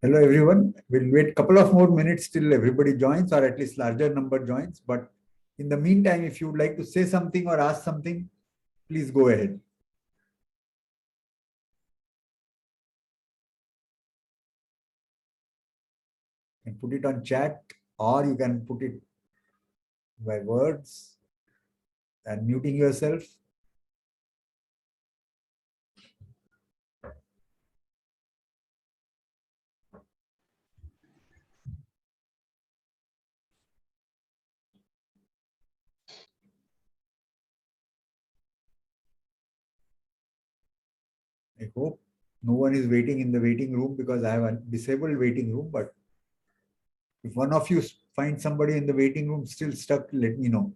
Hello everyone. We'll wait a couple of more minutes till everybody joins, or at least larger number joins. But in the meantime, if you would like to say something or ask something, please go ahead. You can put it on chat, or you can put it by words and muting yourself. I hope no one is waiting in the waiting room, because I have a disabled waiting room. But if one of you find somebody in the waiting room still stuck, let me know.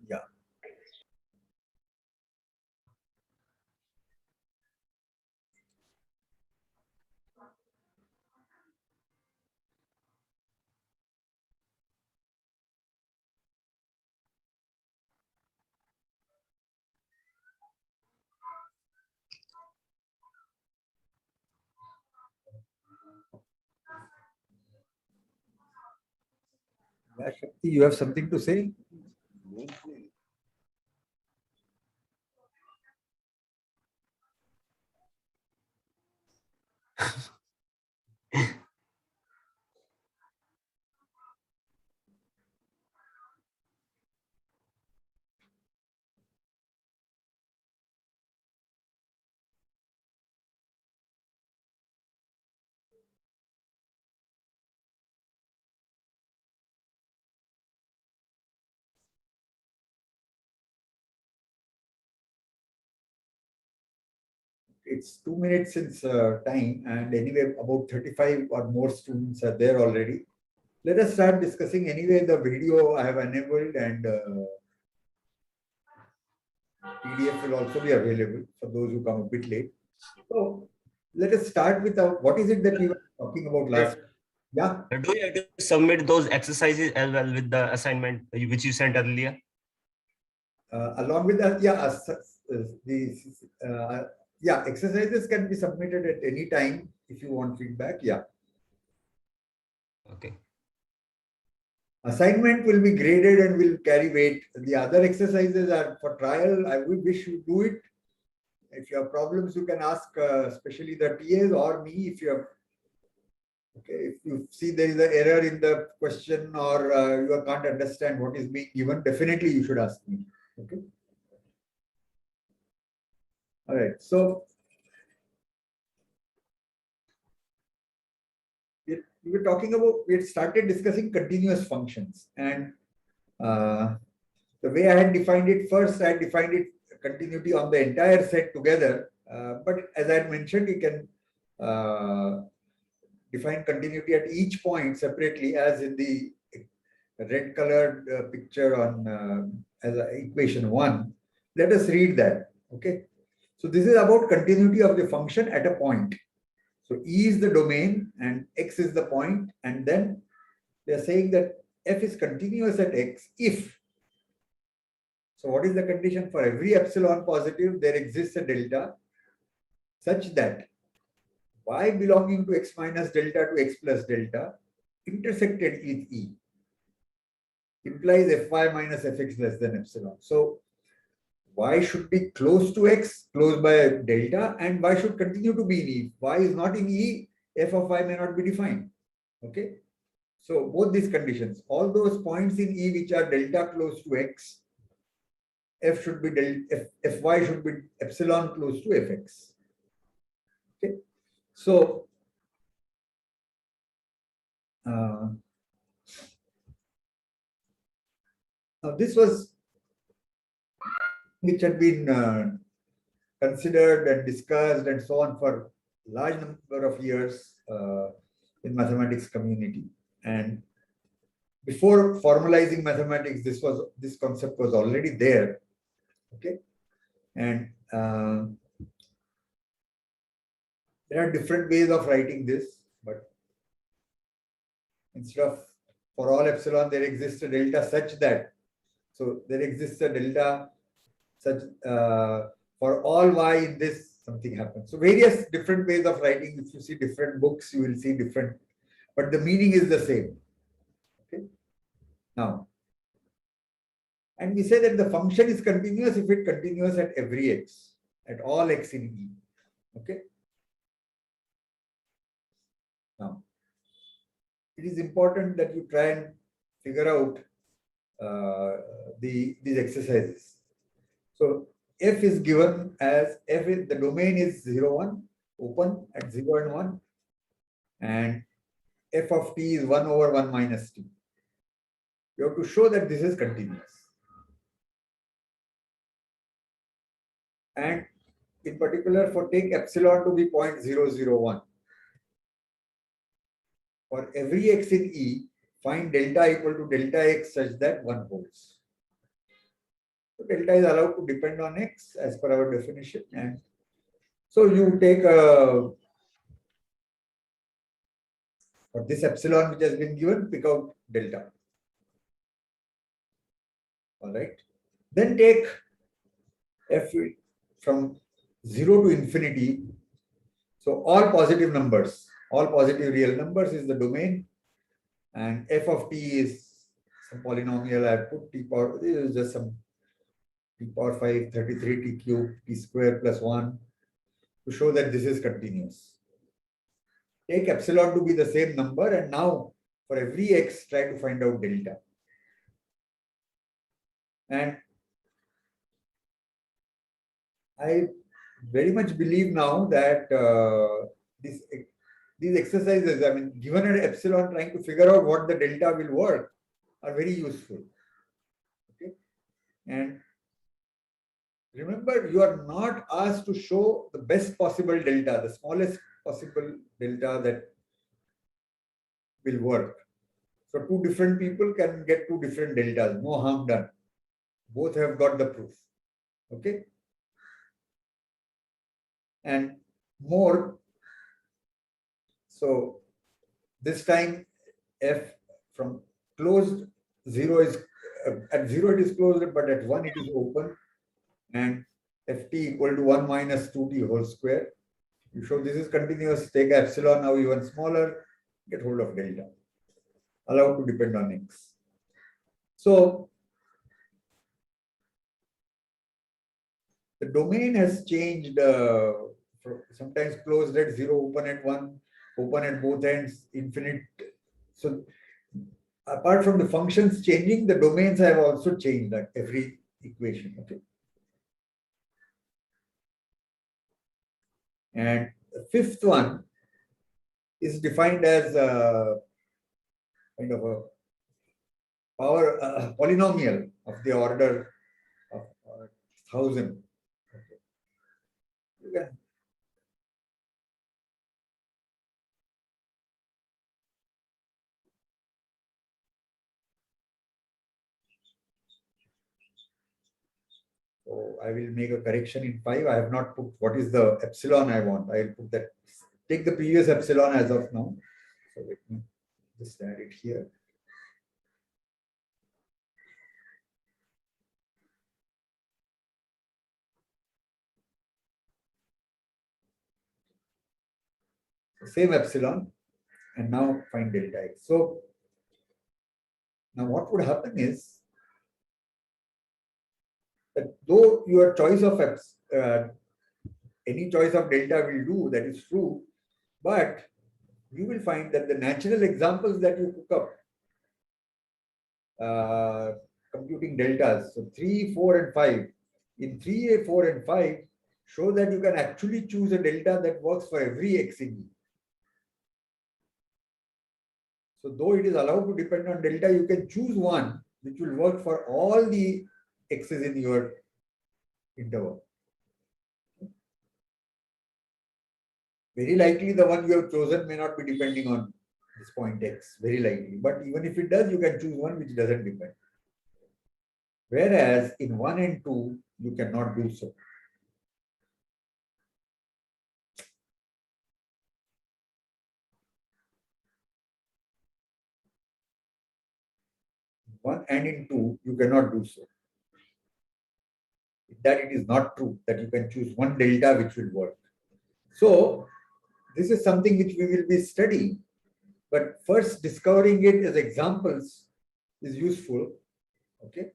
Yeah. Yeah, Shakti, you have something to say? It's 2 minutes since time, and anyway, about 35 or more students are there already. Let us start discussing. Anyway, the video I have enabled, and PDF will also be available for those who come a bit late. So let us start with what is it that we were talking about last? Yeah. Do you have to submit those exercises as well with the assignment which you sent earlier? Along with that, exercises can be submitted at any time if you want feedback. Yeah. Okay. Assignment will be graded and will carry weight. The other exercises are for trial. I would wish you do it. If you have problems, you can ask, especially the TAs or me. If you have, if you see there is an error in the question, or you can't understand what is being given, definitely you should ask me. Okay. All right. So we were talking about, we had started discussing continuous functions, and the way I had defined it first, I had defined it continuity on the entire set together. But as I had mentioned, you can define continuity at each point separately, as in the red colored picture on as equation 1. Let us read that. Okay. So this is about continuity of the function at a point. So E is the domain and X is the point, and then they are saying that F is continuous at X if. So what is the condition? For every epsilon positive, there exists a delta such that y belonging to x minus delta to x plus delta intersected with E implies Fy minus Fx less than epsilon. So y should be close to x, close by delta, and y should continue to be in E. Y is not in E, f of y may not be defined. Okay. So both these conditions, all those points in E which are delta close to x, f should be fy should be epsilon close to fx. Okay. So now this was which had been considered and discussed and so on for large number of years in mathematics community, and before formalizing mathematics, this concept was already there. Okay, and there are different ways of writing this, but instead of for all epsilon, there exists a delta such that, so there exists a delta such for all y in this, something happens. So various different ways of writing. If you see different books, you will see different, but the meaning is the same. Okay. Now, and we say that the function is continuous if it continues at every x, at all x in E. Okay. Now, it is important that you try and figure out these exercises. So f is given as f is the domain is 0, 1, open at 0 and 1, and f of t is 1 over 1 minus t. You have to show that this is continuous. And in particular, for take epsilon to be 0.001. For every x in E, find delta equal to delta x such that 1 holds. So delta is allowed to depend on x as per our definition. And so you take for this epsilon which has been given, pick out delta. All right. Then take f from 0 to infinity. So all positive numbers, all positive real numbers is the domain, and f of t is some polynomial. I put t power, this is just some t power 5, 33 t cube, t square plus 1 to show that this is continuous. Take epsilon to be the same number, and now for every x, try to find out delta. And I very much believe now that these exercises, I mean, given an epsilon, trying to figure out what the delta will work, are very useful. Okay, and remember, you are not asked to show the best possible delta, the smallest possible delta that will work. So two different people can get two different deltas, no harm done. Both have got the proof. Okay. And more, so this time f from closed 0 is at 0 it is closed, but at 1 it is open, and ft equal to 1 minus 2t whole square. You show this is continuous, take epsilon now even smaller, get hold of delta, allowed to depend on x. So the domain has changed, sometimes closed at 0, open at 1, open at both ends, infinite. So apart from the functions changing, the domains have also changed at every equation. Okay. And the fifth one is defined as a kind of a power polynomial of the order of 1000. Okay. You can so I will make a correction in 5. I have not put what is the epsilon I want. I will put that. Take the previous epsilon as of now. So let me just add it here. So same epsilon, and now find delta x. So now what would happen is that though your choice of any choice of delta will do, that is true, but you will find that the natural examples that you cook up computing deltas, so 3, 4, and 5, in 3, 4, and 5 show that you can actually choose a delta that works for every x in E. So though it is allowed to depend on delta, you can choose one which will work for all the x's in your interval. Very likely the one you have chosen may not be depending on this point x, very likely. But even if it does, you can choose one which doesn't depend. Whereas in 1 and 2, you cannot do so. One and in 2, you cannot do so. That it is not true that you can choose one delta which will work. So this is something which we will be studying. But first, discovering it as examples is useful. Okay.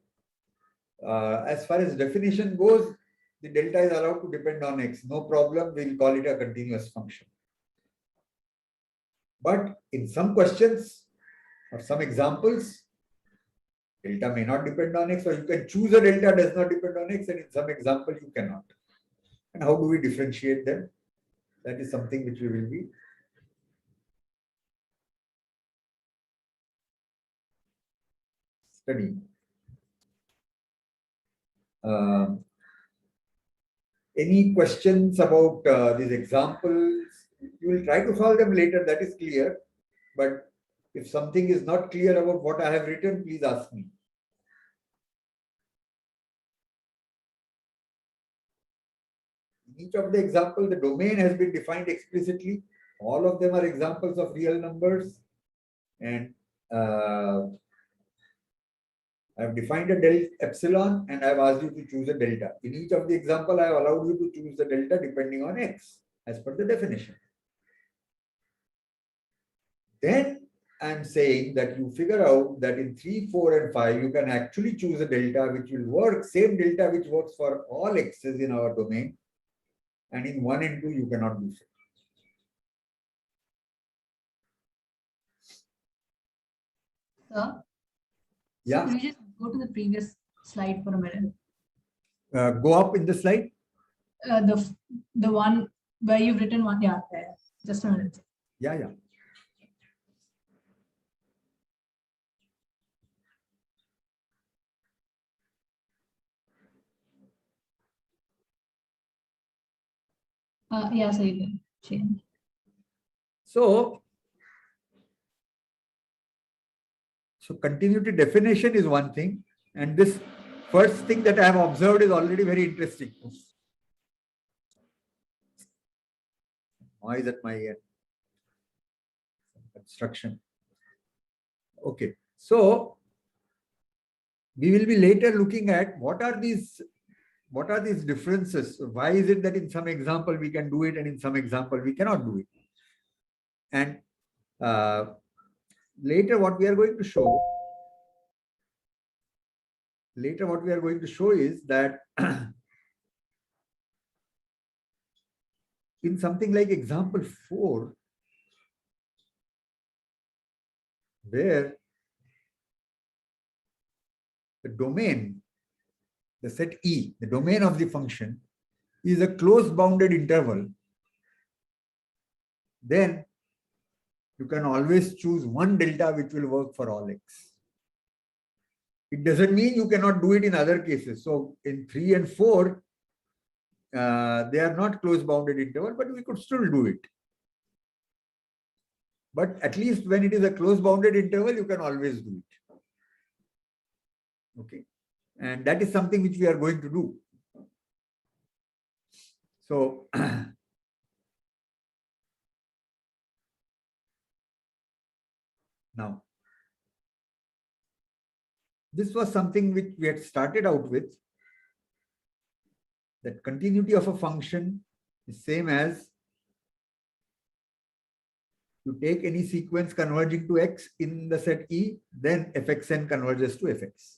As far as definition goes, the delta is allowed to depend on x. No problem. We'll call it a continuous function. But in some questions or some examples, delta may not depend on x, or you can choose a delta does not depend on x, and in some example you cannot. And how do we differentiate them? That is something which we will be studying. Any questions about these examples? You will try to solve them later, that is clear. But if something is not clear about what I have written, please ask me. In each of the examples, the domain has been defined explicitly. All of them are examples of real numbers. And I've defined a delta epsilon, and I've asked you to choose a delta. In each of the example, I've allowed you to choose the delta depending on x, as per the definition. Then I'm saying that you figure out that in 3, 4, and 5, you can actually choose a delta which will work, same delta which works for all x's in our domain. And in 1 and 2, you cannot do so. Sir? Yeah. Could you just go to the previous slide for a minute? Go up in the slide. The one where you've written one. Yeah, there. Just a minute. Yeah. Yeah, so you can change. So continuity definition is one thing, and this first thing that I have observed is already very interesting. Noise at my end. Construction. Okay, so we will be later looking at what are these differences. Why is it that in some example we can do it and in some example we cannot do it? And later what we are going to show is that in something like example 4, where the domain, the set E, the domain of the function is a closed bounded interval, then you can always choose one delta which will work for all x. It doesn't mean you cannot do it in other cases. So in 3 and 4, they are not closed bounded interval, but we could still do it. But at least when it is a closed bounded interval, you can always do it. Okay. And that is something which we are going to do. So now, this was something which we had started out with, that continuity of a function is same as you take any sequence converging to x in the set E, then fxn converges to fx.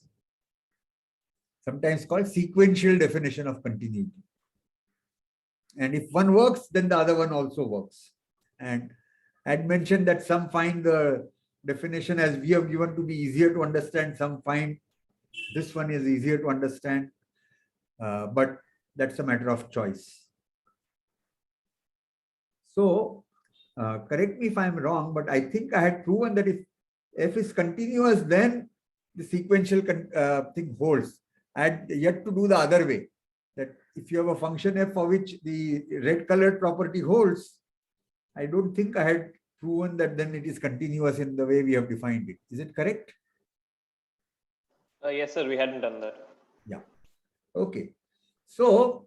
Sometimes called sequential definition of continuity. And if one works, then the other one also works. And I had mentioned that some find the definition as we have given to be easier to understand, some find this one is easier to understand, but that's a matter of choice. So correct me if I'm wrong, but I think I had proven that if f is continuous, then the sequential thing holds. I had yet to do the other way, that if you have a function f for which the red colored property holds, I don't think I had proven that then it is continuous in the way we have defined it. Is it correct? Yes, sir. We hadn't done that. Yeah. Okay. So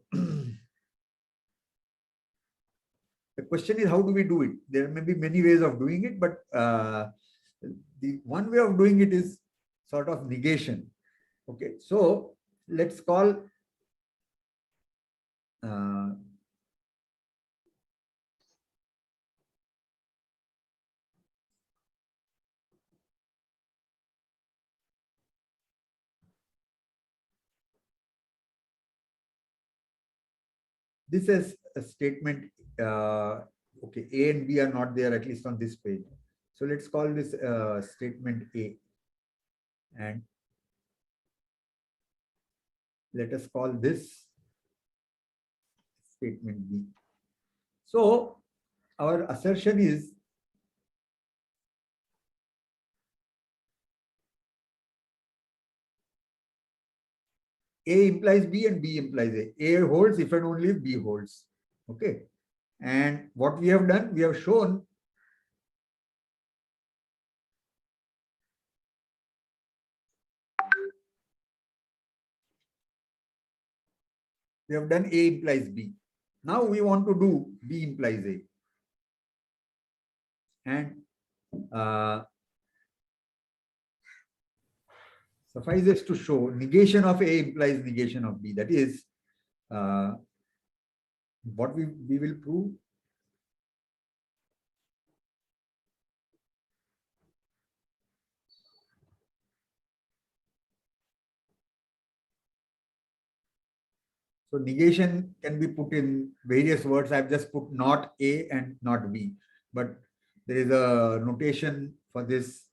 the question is, how do we do it? There may be many ways of doing it, but the one way of doing it is sort of negation. Okay. So let's call this is a statement. Okay, A and B are not there, at least on this page. So let's call this statement A, and let us call this statement B. So our assertion is A implies B and B implies A. A holds if and only if B holds. Okay. And what we have done, we have shown we have done A implies B. Now we want to do B implies A. And suffices to show negation of A implies negation of B. That is what we will prove. So negation can be put in various words. I've just put not A and not B, but there is a notation for this.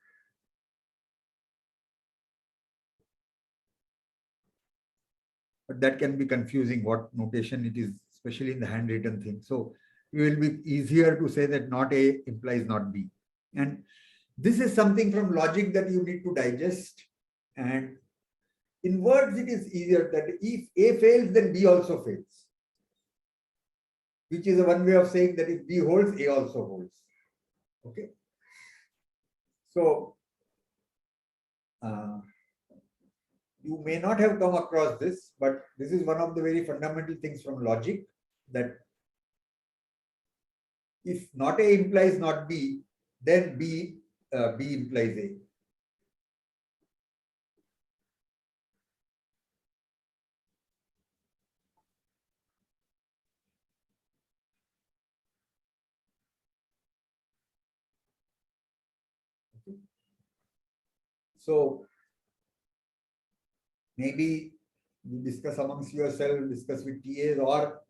But that can be confusing what notation it is, especially in the handwritten thing. So it will be easier to say that not A implies not B. And this is something from logic that you need to digest. And in words, it is easier that if A fails, then B also fails. Which is one way of saying that if B holds, A also holds. Okay. So you may not have come across this, but this is one of the very fundamental things from logic, that if not A implies not B, then B implies A. Okay. So maybe you discuss amongst yourself, discuss with TAs, or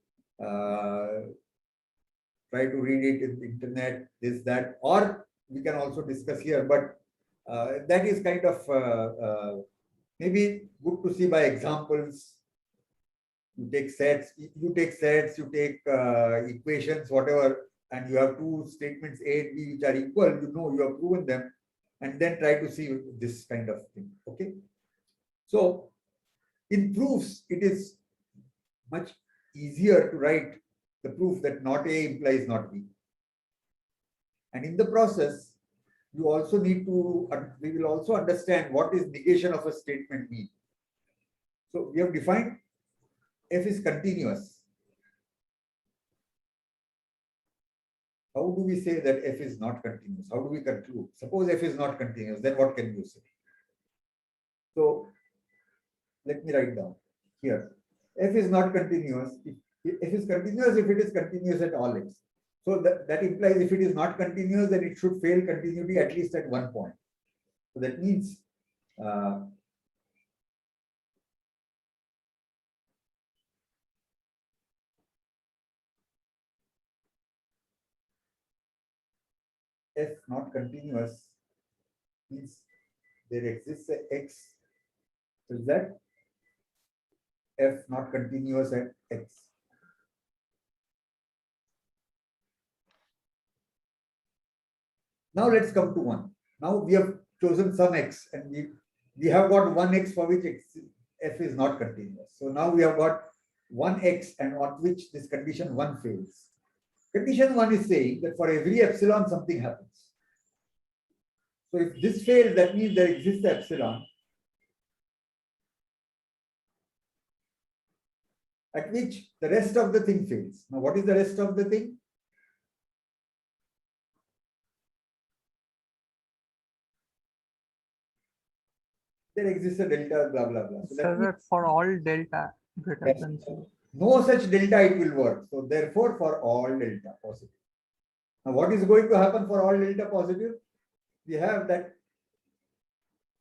try to read it in the internet, this, that, or we can also discuss here, but that is kind of maybe good to see by examples. You take sets, you take equations, whatever, and you have two statements A and B which are equal, you have proven them, and then try to see this kind of thing. Okay. So in proofs, it is much easier to write the proof that not A implies not B. And in the process, we will also understand what is negation of a statement mean. So we have defined F is continuous. How do we say that F is not continuous? How do we conclude? Suppose F is not continuous, then what can you say? So let me write down here. F is not continuous. F is continuous if it is continuous at all x. So that implies if it is not continuous, then it should fail continuity at least at one point. So that means F not continuous means there exists a x. So is that F not continuous at x? Now let's come to 1. Now we have chosen some x, and we have got one x for which F is not continuous. So now we have got one x and on which this condition 1 fails. Condition 1 is saying that for every epsilon, something happens. So if this fails, that means there exists epsilon at which the rest of the thing fails. Now, what is the rest of the thing? There exists a delta, blah, blah, blah. So So that for all delta greater Yes. than 0. no such delta it will work. So therefore, for all delta positive. Now, what is going to happen for all delta positive? We have that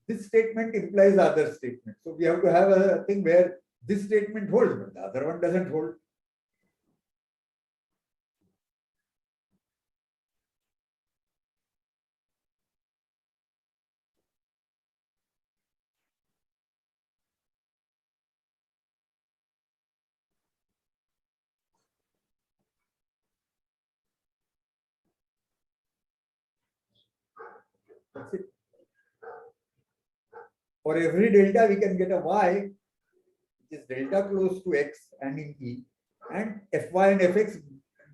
this statement implies the other statement. So we have to have a thing where this statement holds, but the other one doesn't hold. That's it. For every delta, we can get a y, which is delta close to x and in E, and fy and fx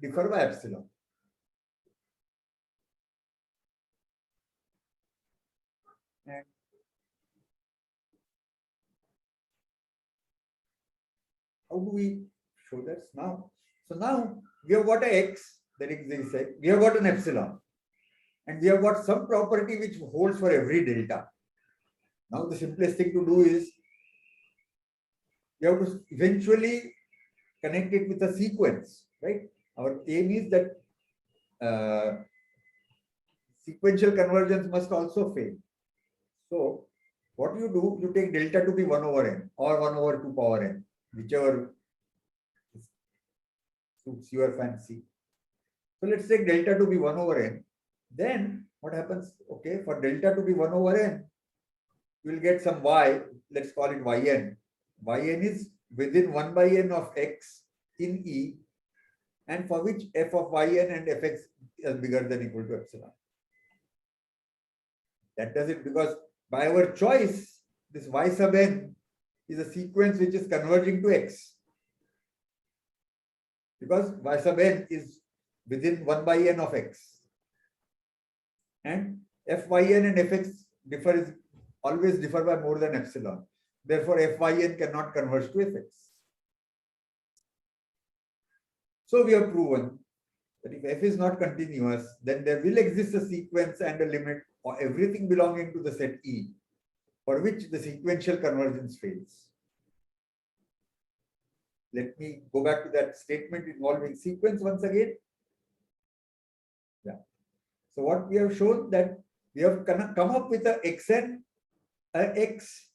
differ by epsilon. And how do we show this now? So now we have got a x, that exists x, we have got an epsilon, and we have got some property which holds for every delta. Now the simplest thing to do is you have to eventually connect it with a sequence, right? Our aim is that sequential convergence must also fail. So what you do, you take delta to be 1 over n or 1 over 2 power n, whichever suits your fancy. So let's take delta to be 1 over n. Then what happens? Okay, for delta to be 1 over n, you will get some y, let's call it yn. Yn is within 1 by n of x in E, and for which f of yn and fx is bigger than equal to epsilon. That does it because by our choice, this y sub n is a sequence which is converging to x. Because y sub n is within 1 by n of x. And fyn and fx always differ by more than epsilon. Therefore, fyn cannot converge to fx. So we have proven that if f is not continuous, then there will exist a sequence and a limit or everything belonging to the set E, for which the sequential convergence fails. Let me go back to that statement involving sequence once again. Yeah. So what we have shown that we have come up with a xn, x,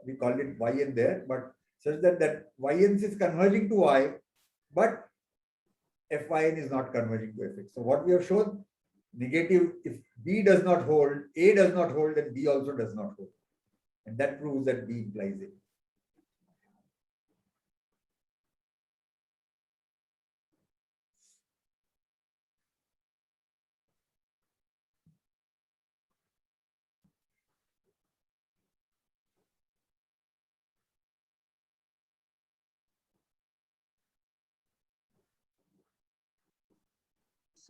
we call it yn there, but such that yn is converging to y, but fyn is not converging to fx. So what we have shown, negative, if B does not hold, A does not hold, then B also does not hold. And that proves that B implies A.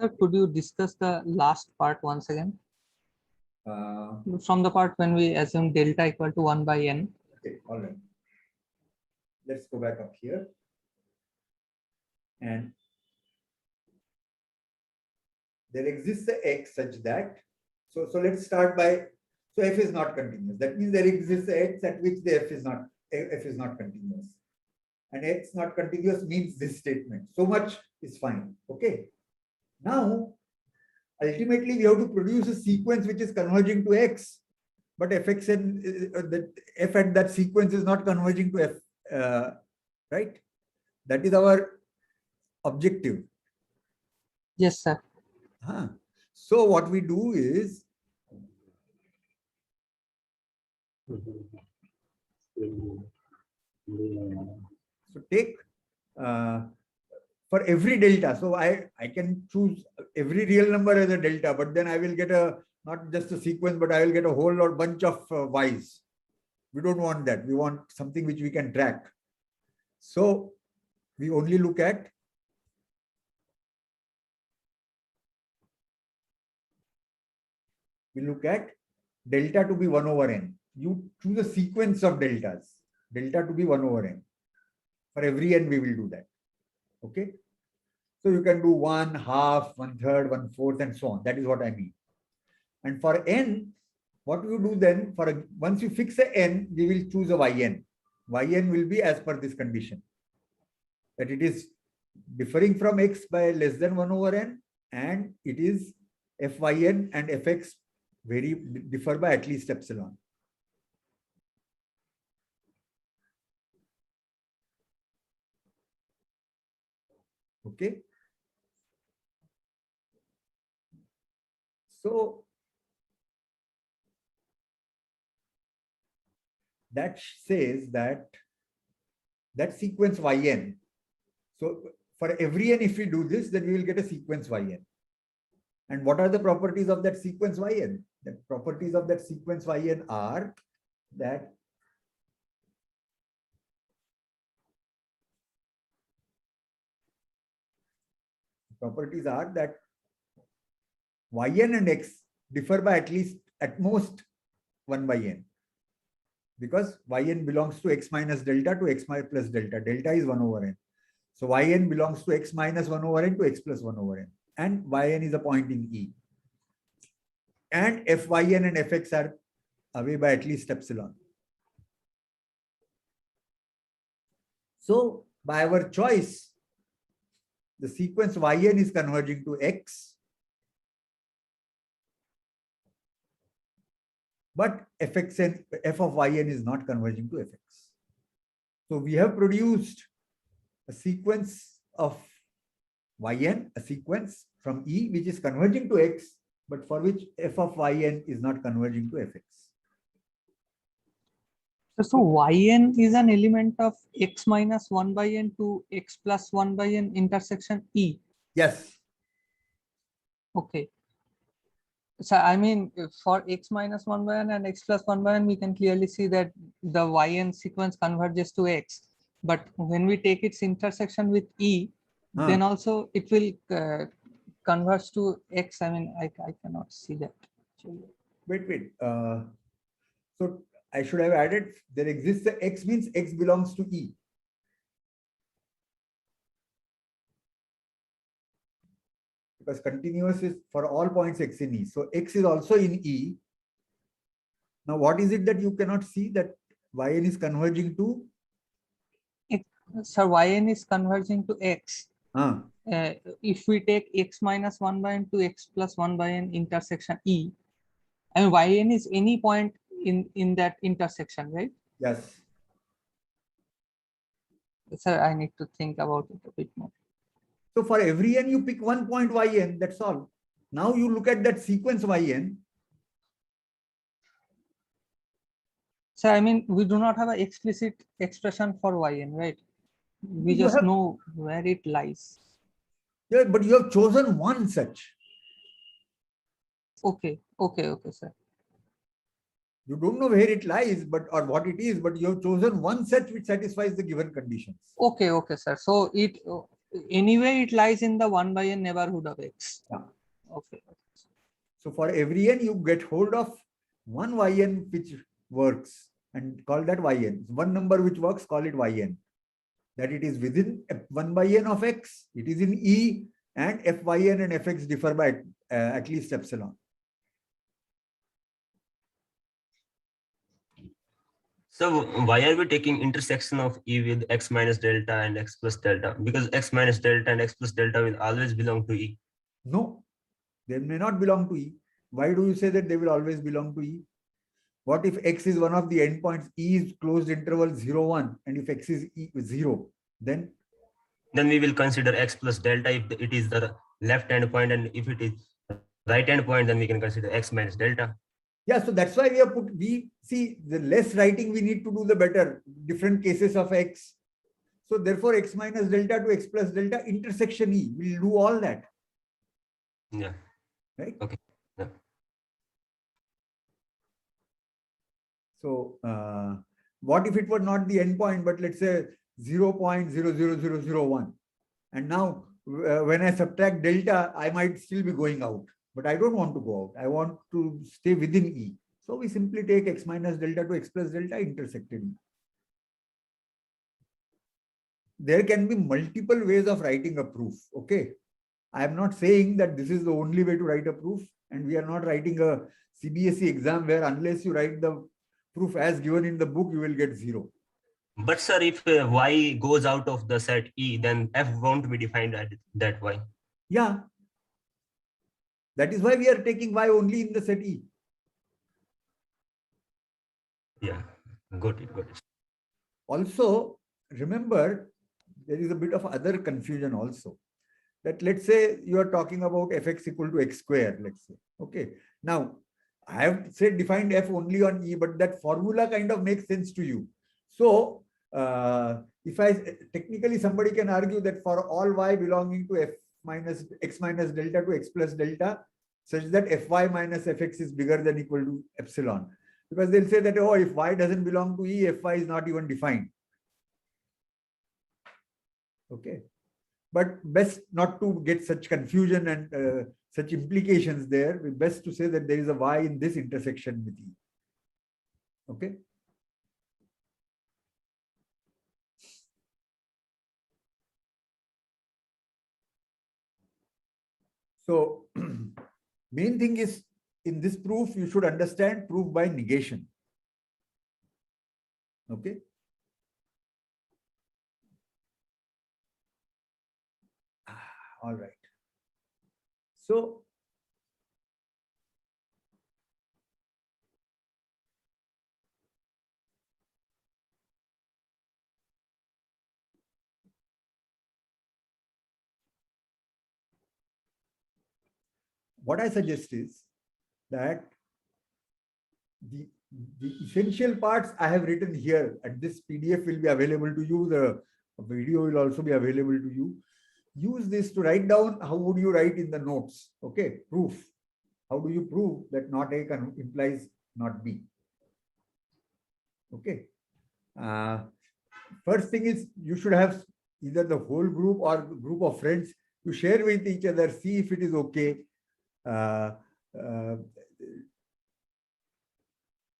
Sir, could you discuss the last part once again? From the part when we assume delta equal to 1 by n. Okay, all right. Let's go back up here. And there exists a x such that, so let's start by, so f is not continuous. That means there exists a x at which the f is not continuous. And x not continuous means this statement. So much is fine. Okay. Now, ultimately, we have to produce a sequence which is converging to x, but fx and the f at that sequence is not converging to f, right? That is our objective. Yes, sir. So what we do is, so take for every delta. So I can choose every real number as a delta, but then I will get not just a sequence, but I will get a whole lot bunch of y's. We don't want that. We want something which we can track. So we only look at we look at delta to be 1 over n. You choose a sequence of deltas, delta to be 1 over n. For every n, we will do that. Okay. So you can do 1, half, 1/3, 1/4, and so on. That is what I mean. And for n, what you do then, once you fix a n, we will choose a yn. Yn will be as per this condition, that it is differing from x by less than 1 over n, and it is fyn and fx differ by at least epsilon. Okay. So that says that sequence yn. So for every n, if we do this, then we will get a sequence yn. And what are the properties of that sequence yn? The properties of that sequence yn are that yn and x differ by at most 1 by n, because yn belongs to x minus delta to x plus delta. Delta is 1 over n. So yn belongs to x minus 1 over n to x plus 1 over n. And yn is a point in E. And fyn and fx are away by at least epsilon. So by our choice, the sequence yn is converging to x, but fx and f of yn is not converging to fx. So we have produced a sequence of yn, a sequence from E which is converging to x, but for which f of yn is not converging to fx. So yn is an element of x minus 1 by n to x plus 1 by n intersection E. Yes. Okay. So I mean, for x minus 1 by n and x plus 1 by n, we can clearly see that the yn sequence converges to x. But when we take its intersection with E, then also it will converge to x. I mean, I cannot see that. Wait. So I should have added, there exists a x, means x belongs to E. Because continuous is for all points x in E. So x is also in E. Now what is it that you cannot see that yn is converging to? So yn is converging to x. If we take x minus 1 by n to x plus 1 by n intersection E, I mean yn is any point in that intersection, right? Yes. Sir, I need to think about it a bit more. So for every n, you pick 1 point yn, that's all. Now you look at that sequence yn. So I mean, we do not have an explicit expression for yn, right? We just know where it lies. Yeah, but you have chosen one such. Okay, sir. You don't know where it lies, or what it is, but you have chosen one set which satisfies the given conditions. Okay, sir. So it anyway it lies in the 1 by n neighborhood of x. Yeah. Okay. So for every n, you get hold of one yn which works and call that yn. One number which works, call it yn. That it is within 1 by n of x, it is in E, and fyn and fx differ by at least epsilon. So why are we taking intersection of E with x minus delta and x plus delta? Because x minus delta and x plus delta will always belong to E. No, they may not belong to E. Why do you say that they will always belong to E? What if x is one of the endpoints? E is closed interval 0, 1, and if x is 0, then? Then we will consider x plus delta if it is the left hand point, and if it is right hand point, then we can consider x minus delta. Yeah, so that's why we see the less writing we need to do, the better. Different cases of x. So therefore, x minus delta to x plus delta intersection E. We'll do all that. Yeah. Right? Okay. Yeah. So what if it were not the endpoint, but let's say 0.00001. And now when I subtract delta, I might still be going out. but I don't want to go out. I want to stay within E. So we simply take x minus delta to x plus delta intersected E. There can be multiple ways of writing a proof. Okay. I am not saying that this is the only way to write a proof, and we are not writing a CBSE exam where unless you write the proof as given in the book, you will get 0. But sir, if y goes out of the set E, then f won't be defined at that y. Yeah. That is why we are taking y only in the set E. Yeah, got it, got it. Also, remember, there is a bit of other confusion also. That let's say you are talking about fx equal to x square, let's say. Okay. Now, I have said defined f only on E, but that formula kind of makes sense to you. So, if technically somebody can argue that for all y belonging to f minus x minus delta to x plus delta, such that fy minus fx is bigger than equal to epsilon. Because they'll say that, oh, if y doesn't belong to E, fy is not even defined. Okay. But best not to get such confusion and such implications there. Best to say that there is a y in this intersection with E. Okay. So, main thing is in this proof, you should understand proof by negation. Okay. All right. So, what I suggest is that the essential parts I have written here, and this PDF will be available to you. The video will also be available to you. Use this to write down how would you write in the notes. Okay, proof. How do you prove that not A implies not B? Okay. First thing is you should have either the whole group or group of friends to share with each other, see if it is okay.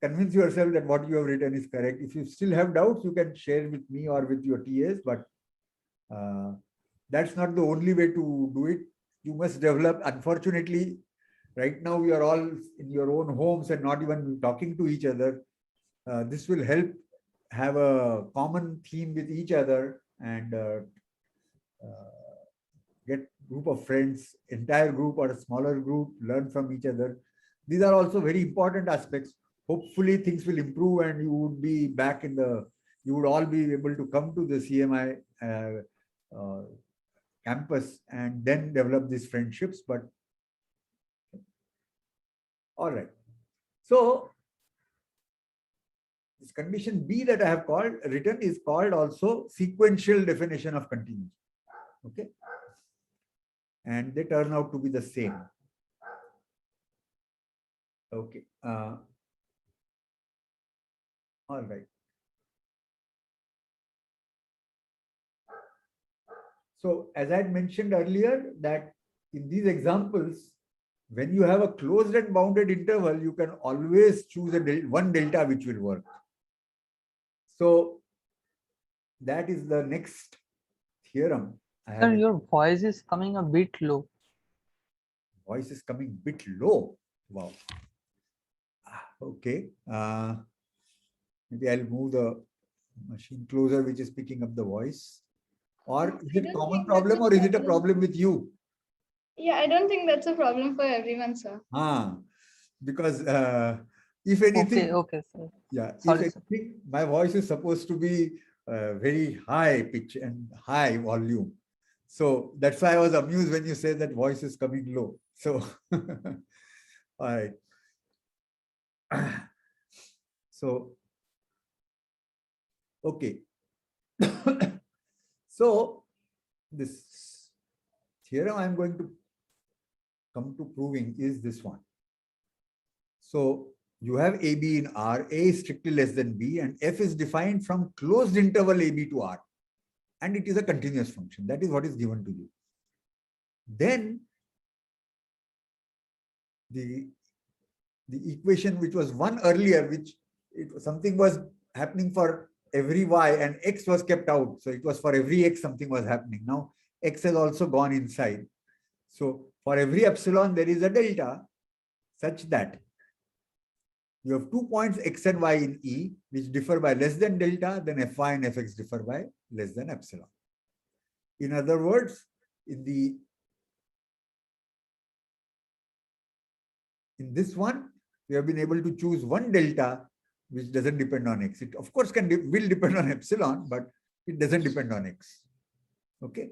Convince yourself that what you have written is correct. If you still have doubts, you can share with me or with your TAs, but that's not the only way to do it. You must develop. Unfortunately, right now we are all in your own homes and not even talking to each other. This will help have a common theme with each other and get group of friends, entire group or a smaller group, learn from each other. These are also very important aspects. Hopefully things will improve and you would be back in you would all be able to come to the CMI campus and then develop these friendships. But all right. So this condition B that I have written is called also sequential definition of continuity. Okay. And they turn out to be the same. Okay. All right. So as I had mentioned earlier, that in these examples, when you have a closed and bounded interval, you can always choose one delta which will work. So that is the next theorem. Sir, your voice is coming a bit low. Voice is coming a bit low. Wow. Okay. Maybe I'll move the machine closer, which is picking up the voice. Or is it a common problem or is it a problem with you? Yeah, I don't think that's a problem for everyone, sir. Because if anything, okay, sir. Yeah, Sorry, if anything, my voice is supposed to be very high pitch and high volume. So that's why I was amused when you said that voice is coming low. So, all right. So, okay. So, this theorem I'm going to come to proving is this one. So, you have AB in R, A is strictly less than B, and F is defined from closed interval AB to R. And it is a continuous function. That is what is given to you. Then the equation which was one earlier, which something was happening for every y and x was kept out. So it was for every x something was happening. Now x has also gone inside. So for every epsilon, there is a delta such that you have 2 points x and y in E, which differ by less than delta, then fy and fx differ by less than epsilon. In other words, in this one, we have been able to choose one delta which doesn't depend on x. It of course will depend on epsilon, but it doesn't depend on x. Okay.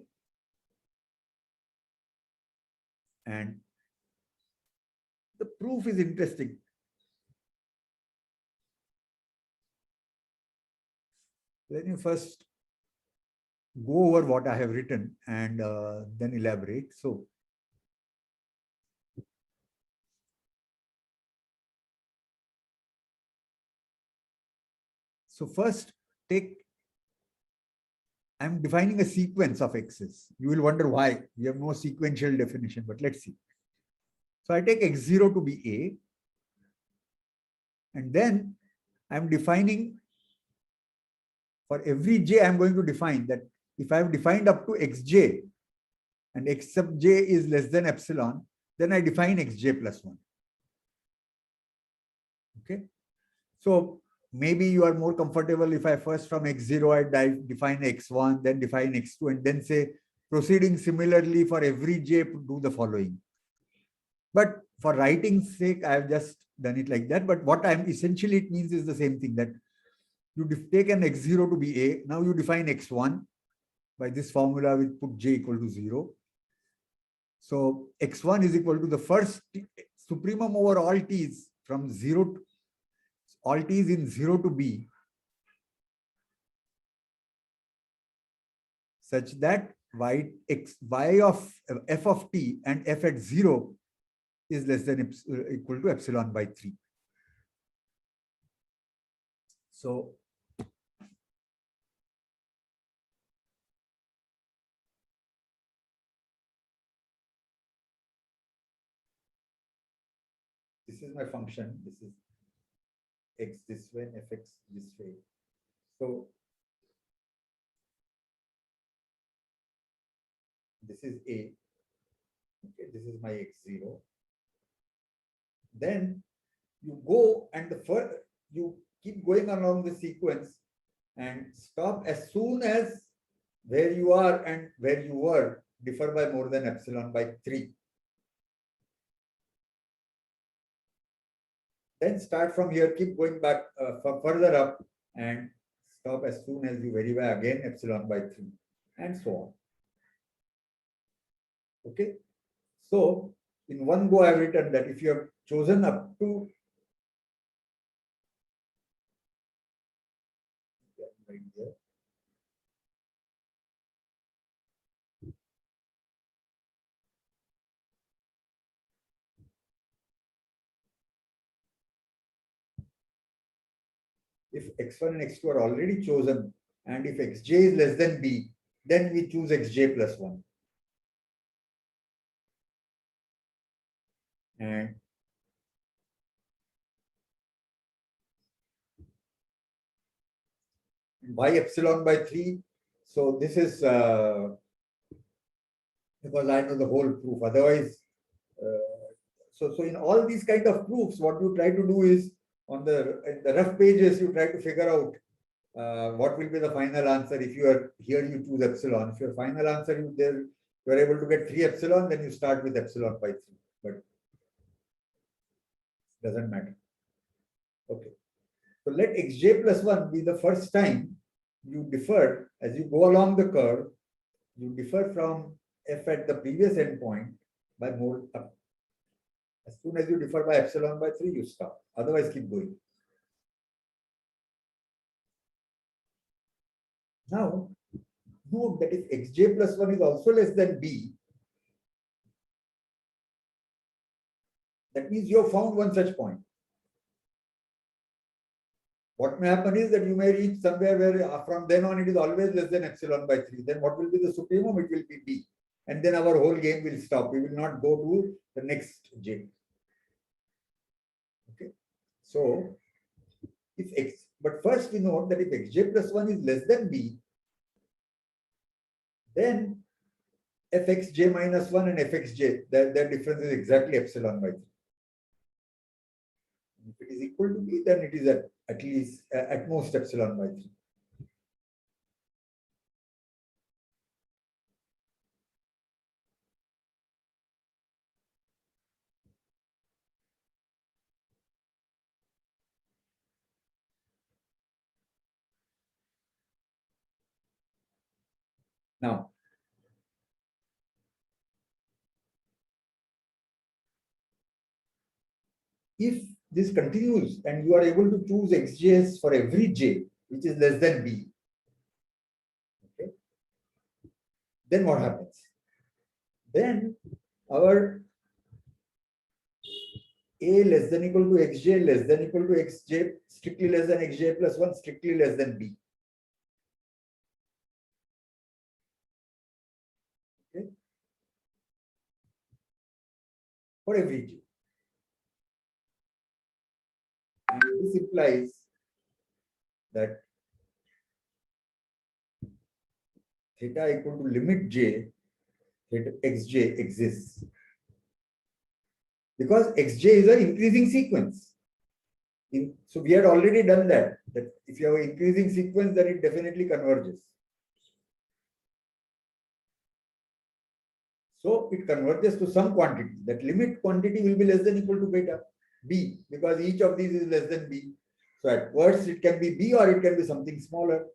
And the proof is interesting. Let me first go over what I have written and then elaborate. So first I'm defining a sequence of x's. You will wonder why. We have no sequential definition, but let's see. So I take x0 to be a, and then I'm defining for every j, I'm going to define that if I have defined up to xj and x sub j is less than epsilon, then I define xj plus 1. Okay. So maybe you are more comfortable if I first from x0 I define x1, then define x2, and then say proceeding similarly for every j, do the following. But for writing's sake, I have just done it like that. But what I'm essentially, it means is the same thing, that you take an x0 to be a. Now you define x1 by this formula which put j equal to 0. So x1 is equal to the first supremum over all t's from 0 to all t's in 0 to b, such that y of f of t and f at 0 is less than equal to epsilon by 3. So this is my function. This is x this way, fx this way. So this is a. Okay, this is my x0. Then you go and you keep going along the sequence and stop as soon as where you are and where you were differ by more than epsilon by 3. Then start from here, keep going back further up and stop as soon as you verify again epsilon by 3 and so on. Okay. So in one go, I've written that if you have chosen up to right here. If x1 and x2 are already chosen, and if xj is less than b, then we choose xj plus 1. And y epsilon by 3. So this is because I know the whole proof. Otherwise, so in all these kind of proofs, what you try to do is in the rough pages, you try to figure out what will be the final answer. If you are here, you choose epsilon. If your final answer you are able to get 3 epsilon, then you start with epsilon by 3. But it doesn't matter. Okay. So let xj plus 1 be the first time you differ as you go along the curve. You differ from f at the previous endpoint by more up. As soon as you differ by epsilon by 3, you stop. Otherwise, keep going. Now, note that if xj plus 1 is also less than b, that means you have found one such point. What may happen is that you may reach somewhere where from then on it is always less than epsilon by 3. Then what will be the supremum? It will be b. And then our whole game will stop. We will not go to the next j. So if x, but first we note that if xj plus 1 is less than b, then fxj minus 1 and fxj, their difference is exactly epsilon by 3. If it is equal to b, then it is at least at most epsilon by 3. Now, if this continues and you are able to choose xj's for every j which is less than b, okay, then what happens? Then our a less than equal to xj less than equal to xj strictly less than xj plus 1 strictly less than b. Okay. For every j. And this implies that theta equal to limit j, theta xj exists. Because xj is an increasing sequence. So we had already done that if you have an increasing sequence, then it definitely converges. So it converges to some quantity. That limit quantity will be less than equal to beta b, because each of these is less than b. So at worst it can be b or it can be something smaller.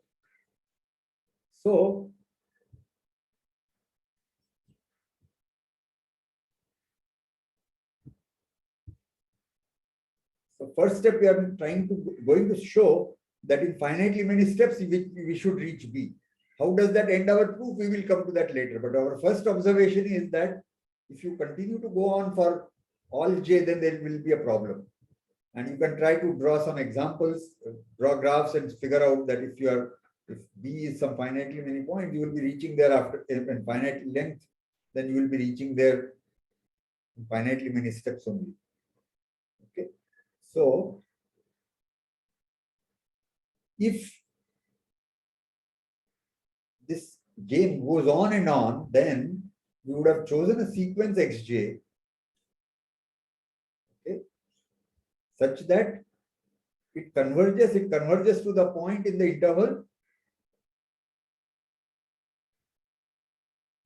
So first step we are going to show that in finitely many steps we should reach b. How does that end our proof? We will come to that later. But our first observation is that if you continue to go on for all j, then there will be a problem. And you can try to draw some examples, draw graphs and figure out that if b is some finitely many point, you will be reaching there after in finite length, then you will be reaching there in finitely many steps only. Okay. So if this game goes on and on, then we would have chosen a sequence xj, okay, such that it converges to the point in the interval,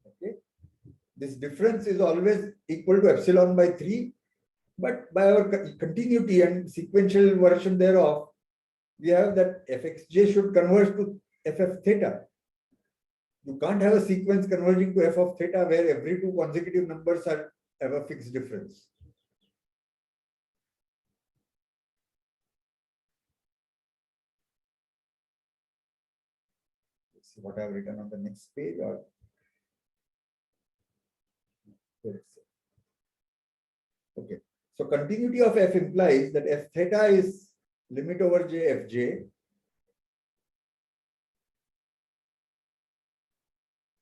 okay. This difference is always equal to epsilon by 3, but by our continuity and sequential version thereof, we have that fxj should converge to f of theta. You can't have a sequence converging to f of theta where every two consecutive numbers have a fixed difference. Let's see what I have written on the next page. Or okay. So continuity of f implies that f theta is limit over j fj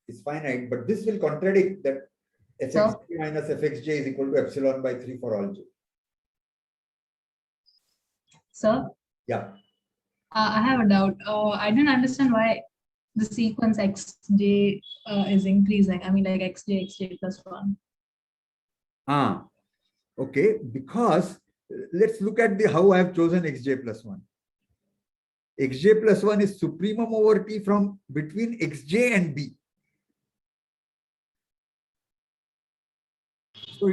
is finite, but this will contradict that fxj minus fxj is equal to epsilon by 3 for all j. Sir, Yeah. I have a doubt. I didn't understand why the sequence xj is increasing. I mean, like xj plus 1. Okay, because let's look at how I have chosen xj plus 1. Xj plus 1 is supremum over t from between xj and b. So,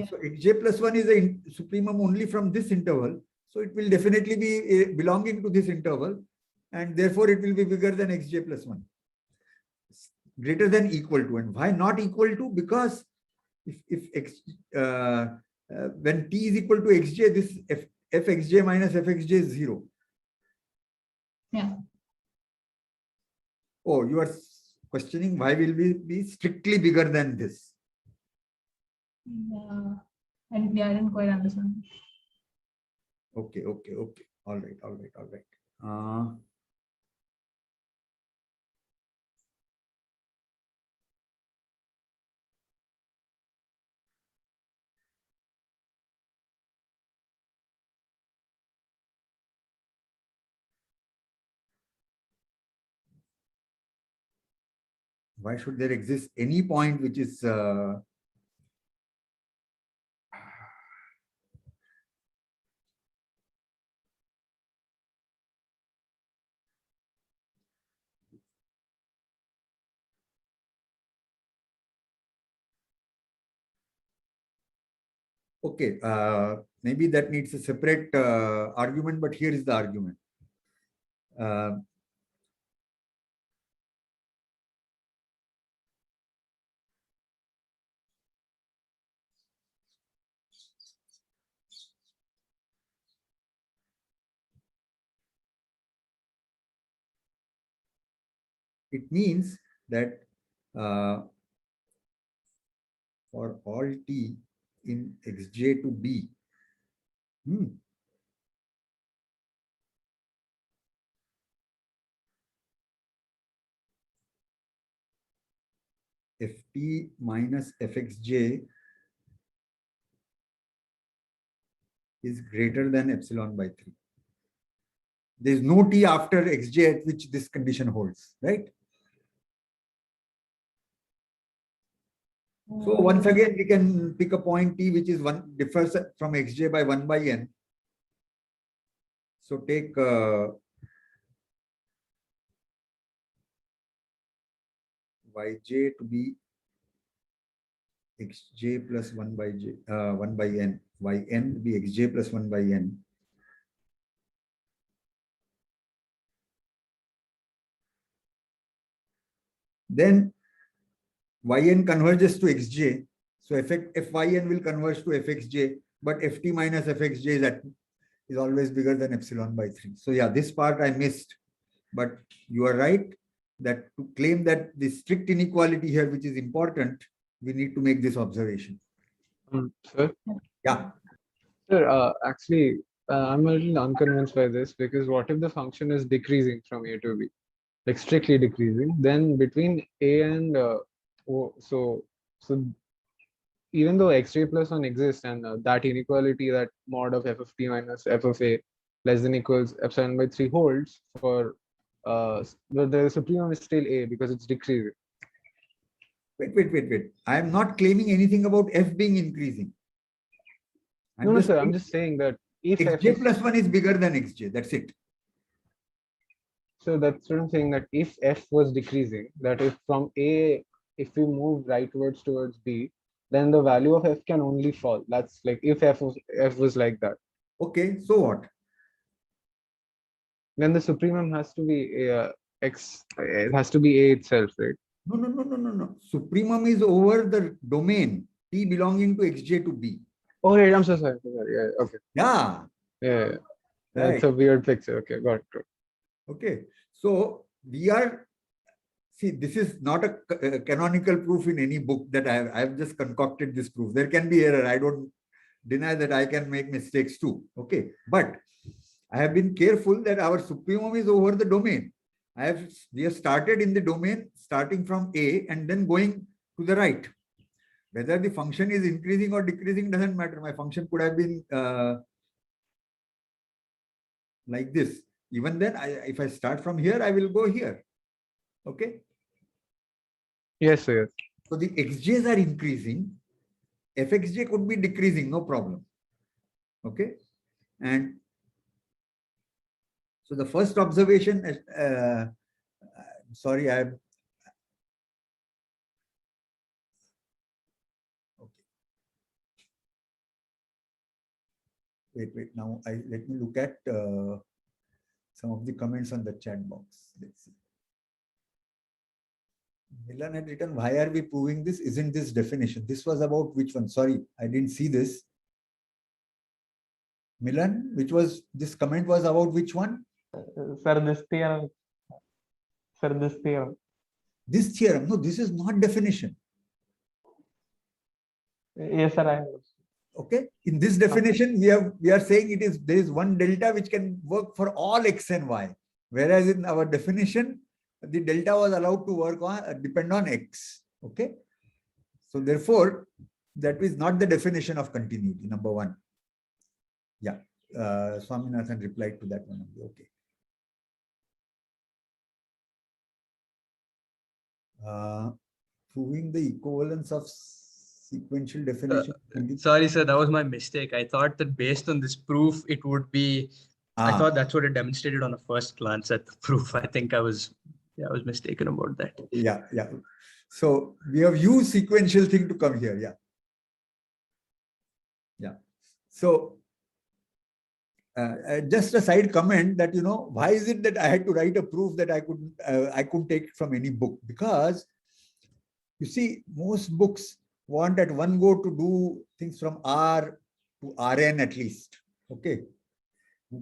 so xj plus 1 is a supremum only from this interval. So it will definitely be belonging to this interval, and therefore it will be bigger than xj plus 1. Greater than equal to. And why not equal to? Because when t is equal to xj, this fxj minus fxj is 0. Yeah. Oh, you are questioning why will we be strictly bigger than this? Yeah. I didn't quite understand. Okay. All right. why should there exist any point which is okay, maybe that needs a separate argument, but here is the argument. It means that for all t in xj to b, ft minus fxj is greater than epsilon by 3. There is no t after xj at which this condition holds, right? So once again, we can pick a point t which is differs from xj by 1 by n. So take yj to be xj plus 1 by j 1 by n, yn to be xj plus 1 by n. Then yn converges to xj. So fyn will converge to fxj, but ft minus fxj is always bigger than epsilon by 3. So yeah, this part I missed, but you are right that to claim that the strict inequality here, which is important, we need to make this observation. Sir? Yeah. Sir, actually, I'm a little unconvinced by this, because what if the function is decreasing from a to b, like strictly decreasing? Then between a and so even though xj plus 1 exists, and that inequality, that mod of f of t minus f of a less than equals epsilon by 3 holds for the supremum is still a because it's decreasing. Wait. I am not claiming anything about f being increasing. No, sir, I'm just saying that if f xj plus 1 is bigger than xj, that's it. So that's what I'm saying, that if f was decreasing, that if from a, if we move rightwards towards b, then the value of f can only fall. That's like if f was like that. Okay, so what? Then the supremum has to be x. It has to be a itself, right? No. Supremum is over the domain t belonging to xj to b. Oh, right. I'm so sorry. Yeah. Okay. Yeah. Yeah. Right. That's a weird picture. Okay. Got it. Okay. So we are. See, this is not a canonical proof in any book that I've just concocted this proof. There can be error. I don't deny that I can make mistakes too. Okay. But I have been careful that our supremum is over the domain. We have started in the domain starting from A and then going to the right. Whether the function is increasing or decreasing doesn't matter. My function could have been like this. Even then, if I start from here, I will go here. Okay. Yes, sir. So the xj's are increasing. Fxj could be decreasing, no problem. Okay. And so the first observation, sorry, okay. Wait. Now let me look at some of the comments on the chat box. Let's see. Milan had written, why are we proving this? Isn't this definition? This was about which one? Sorry, I didn't see this. Milan, this comment was about which one? Sir, this theorem. Sir, this theorem. This theorem. No, this is not definition. Yes, sir, I know. Okay. In this definition, we are saying there is one delta which can work for all x and y. Whereas in our definition, the delta was allowed to work on depend on x. Okay. So therefore, that is not the definition of continuity, number one. Yeah. Swaminathan replied to that one. Okay. Proving the equivalence of sequential definition. Sorry, sir, that was my mistake. I thought that based on this proof, it would be. I Ah. thought that's what it demonstrated on a first glance at the proof. I think I was mistaken about that. Yeah, yeah. So we have used sequential thing to come here. Yeah. Yeah. So just a side comment that, why is it that I had to write a proof that I couldn't take it from any book? Because you see, most books want at one go to do things from R to Rn at least. Okay.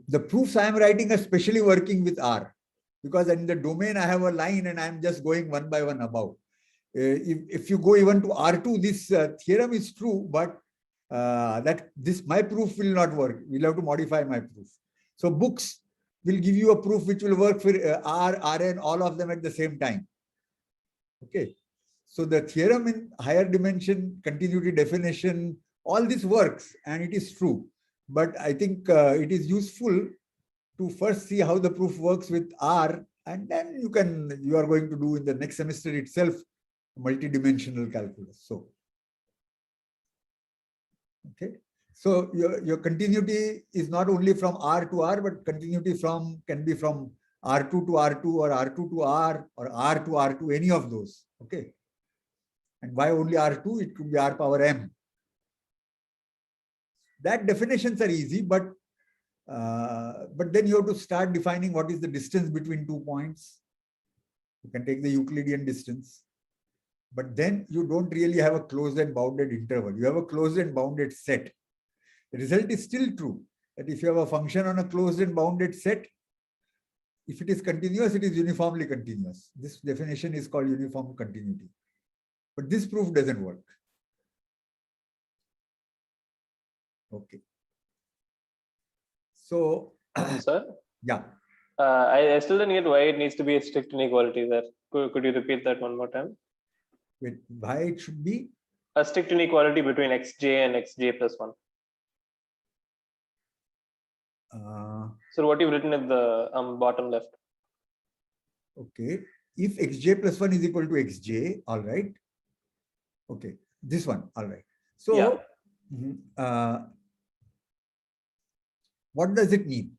The proofs I am writing are specially working with R, because in the domain I have a line and I'm just going one by one above. If you go even to R2, this theorem is true, but my proof will not work. We'll have to modify my proof. So books will give you a proof which will work for R, Rn, all of them at the same time. Okay. So the theorem in higher dimension, continuity definition, all this works and it is true. But I think it is useful to first see how the proof works with R, and then you are going to do in the next semester itself multidimensional calculus. So, okay. So your continuity is not only from R to R, but continuity can be from R2 to R2 or R2 to R or R to R2, any of those. Okay. And why only R2? It could be R power M. That definitions are easy, but then you have to start defining what is the distance between 2 points. You can take the Euclidean distance, but then you don't really have a closed and bounded interval. You have a closed and bounded set. The result is still true that if you have a function on a closed and bounded set, if it is continuous, it is uniformly continuous. This definition is called uniform continuity. But this proof doesn't work. Okay. So, Sir, yeah. I still don't get why it needs to be a strict inequality there. Could you repeat that one more time? Wait, why it should be? A strict inequality between xj and xj plus 1. So what you've written at the bottom left. Okay. If xj plus 1 is equal to xj, all right. Okay. This one, all right. So, yeah. What does it mean?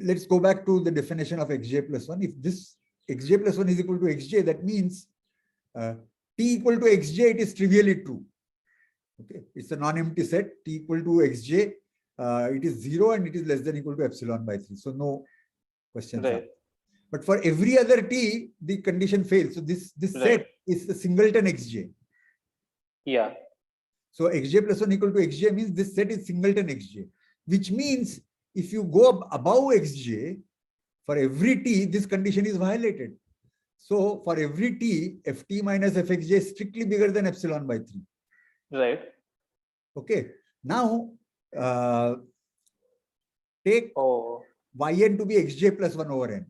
Let's go back to the definition of xj plus 1. If this xj plus 1 is equal to xj, that means t equal to xj, it is trivially true. Okay, it's a non-empty set. T equal to xj, it is 0 and it is less than equal to epsilon by 3. So no questions. Right. But for every other t, the condition fails. So this set is the singleton xj. Yeah. So xj plus 1 equal to xj means this set is singleton xj, which means if you go above xj, for every t, this condition is violated. So for every t, ft minus fxj is strictly bigger than epsilon by 3. Right. Okay. Now, take yn to be xj plus 1 over n.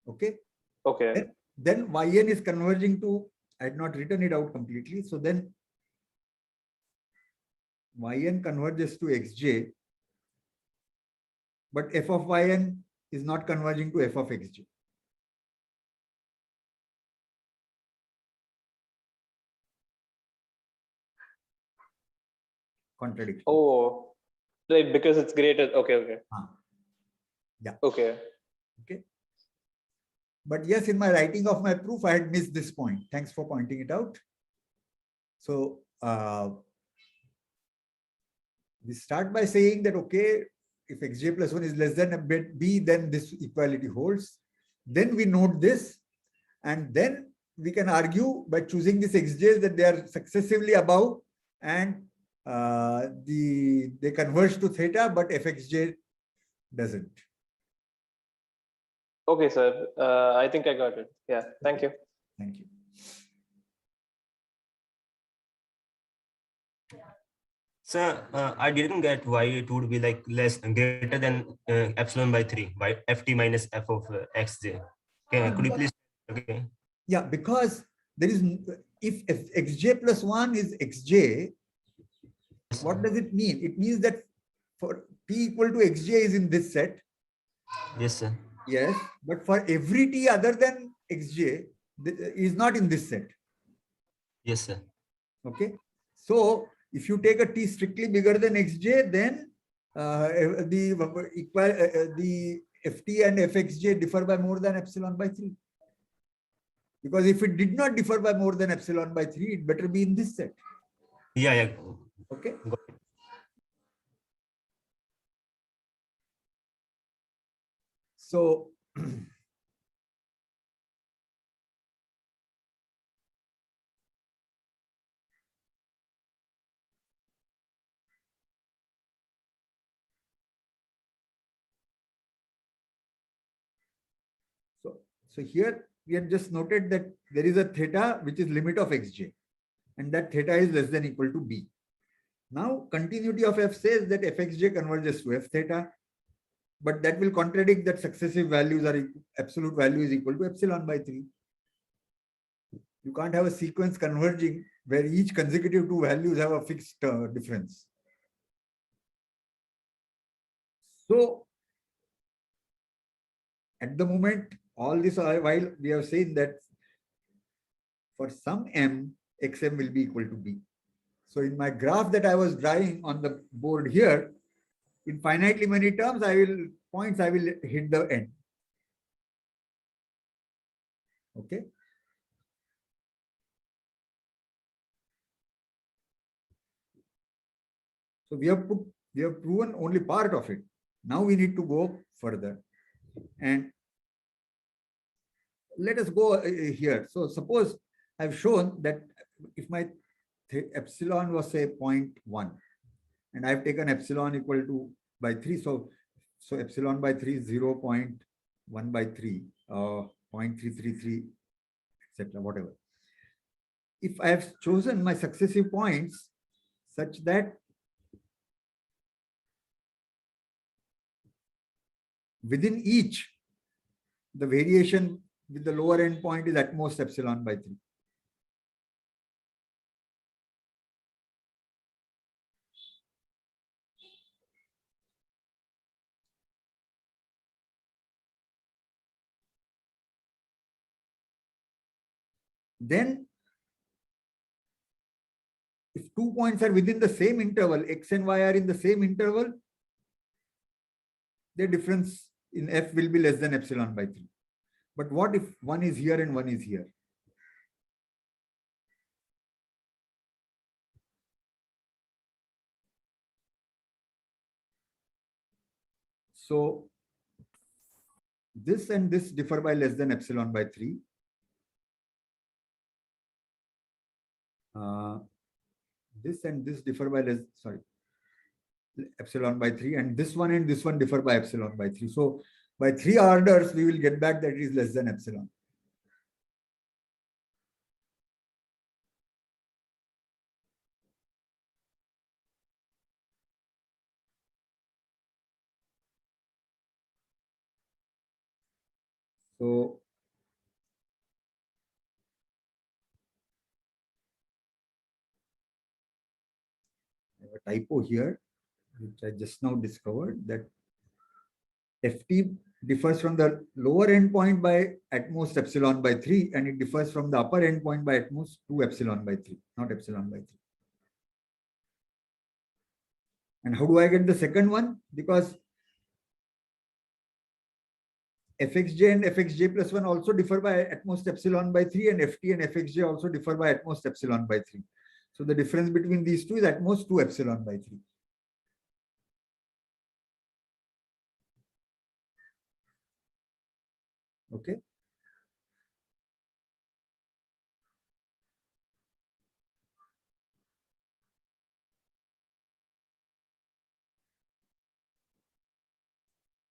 Okay. Okay. Then yn is converging to, I had not written it out completely. So then yn converges to xj, but f of yn is not converging to f of xj. Contradiction. Oh, right, because it's greater. Okay. Yeah. Okay. But yes, in my writing of my proof, I had missed this point. Thanks for pointing it out. So we start by saying that, okay, if xj plus 1 is less than a bit b, then this equality holds. Then we note this, and then we can argue by choosing these xj's that they are successively above and they converge to theta, but fxj doesn't. Okay, sir. I think I got it. Yeah. Thank you. Thank you. So I didn't get why it would be like greater than epsilon by 3 by ft minus f of xj. Okay, could you please? Okay. Yeah, because there is, if xj plus 1 is xj, what does it mean? It means that for t equal to xj is in this set. Yes, sir. Yes, but for every t other than xj, is not in this set. Yes, sir. Okay. So if you take a t strictly bigger than xj, then the ft and fxj differ by more than epsilon by 3. Because if it did not differ by more than epsilon by 3, it better be in this set. Yeah, yeah. Okay. Got it. So So here we have just noted that there is a theta which is limit of xj, and that theta is less than equal to b. Now continuity of f says that fxj converges to f theta, but that will contradict that successive values are absolute value is equal to epsilon by 3. You can't have a sequence converging where each consecutive two values have a fixed difference. So at the moment, all this while we have seen that for some m, xm will be equal to b. So in my graph that I was drawing on the board here, in finitely many terms, I will hit the end. Okay. So we have proven only part of it. Now we need to go further. And let us go here. So suppose I've shown that if my epsilon was say 0.1 and I've taken epsilon equal to by 3. So epsilon by 3 is 0.1 by 3, 0.333, etc. whatever. If I have chosen my successive points such that within each, the variation with the lower end point is at most epsilon by 3. Then, if 2 points are within the same interval, x and y are in the same interval, the difference in f will be less than epsilon by 3. But what if one is here and one is here? So this and this differ by less than epsilon by 3. This and this differ by epsilon by 3, and this one and this one differ by epsilon by 3. So by 3 orders, we will get back that it is less than epsilon. So I have a typo here, which I just now discovered, that ft differs from the lower end point by at most epsilon by 3, and it differs from the upper end point by at most 2 epsilon by 3, not epsilon by 3. And how do I get the second one? Because fxj and fxj plus 1 also differ by at most epsilon by 3, and ft and fxj also differ by at most epsilon by 3. So the difference between these two is at most 2 epsilon by 3. Okay.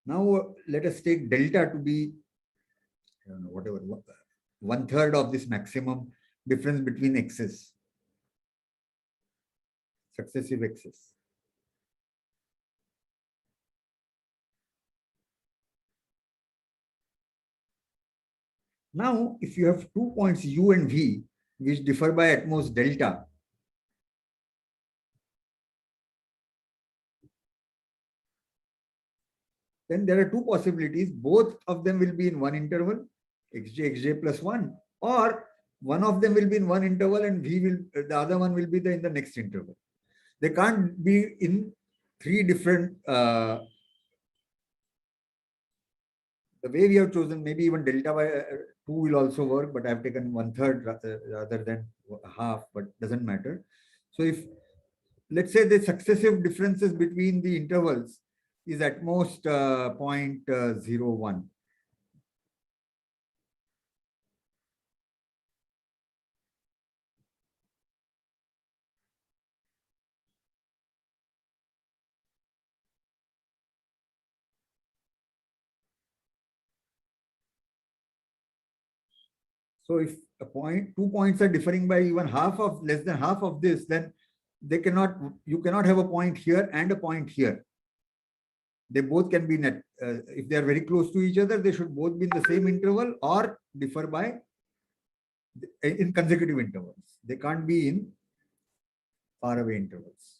Now let us take delta to be, I don't know, whatever, 1/3 of this maximum difference between x's, successive x's. Now, if you have 2 points u and v, which differ by at most delta, then there are two possibilities. Both of them will be in one interval, xj plus 1, or one of them will be in one interval and the other one will be in the next interval. They can't be in three different, the way we have chosen, maybe even delta by 2 will also work, but I've taken 1/3 rather than half, but doesn't matter. So if, let's say, the successive differences between the intervals is at most 0.01. So if a point, 2 points are differing by even less than half of this, then you cannot have a point here and a point here. They both can be net. If they are very close to each other, they should both be in the same interval or differ in consecutive intervals. They can't be in far away intervals.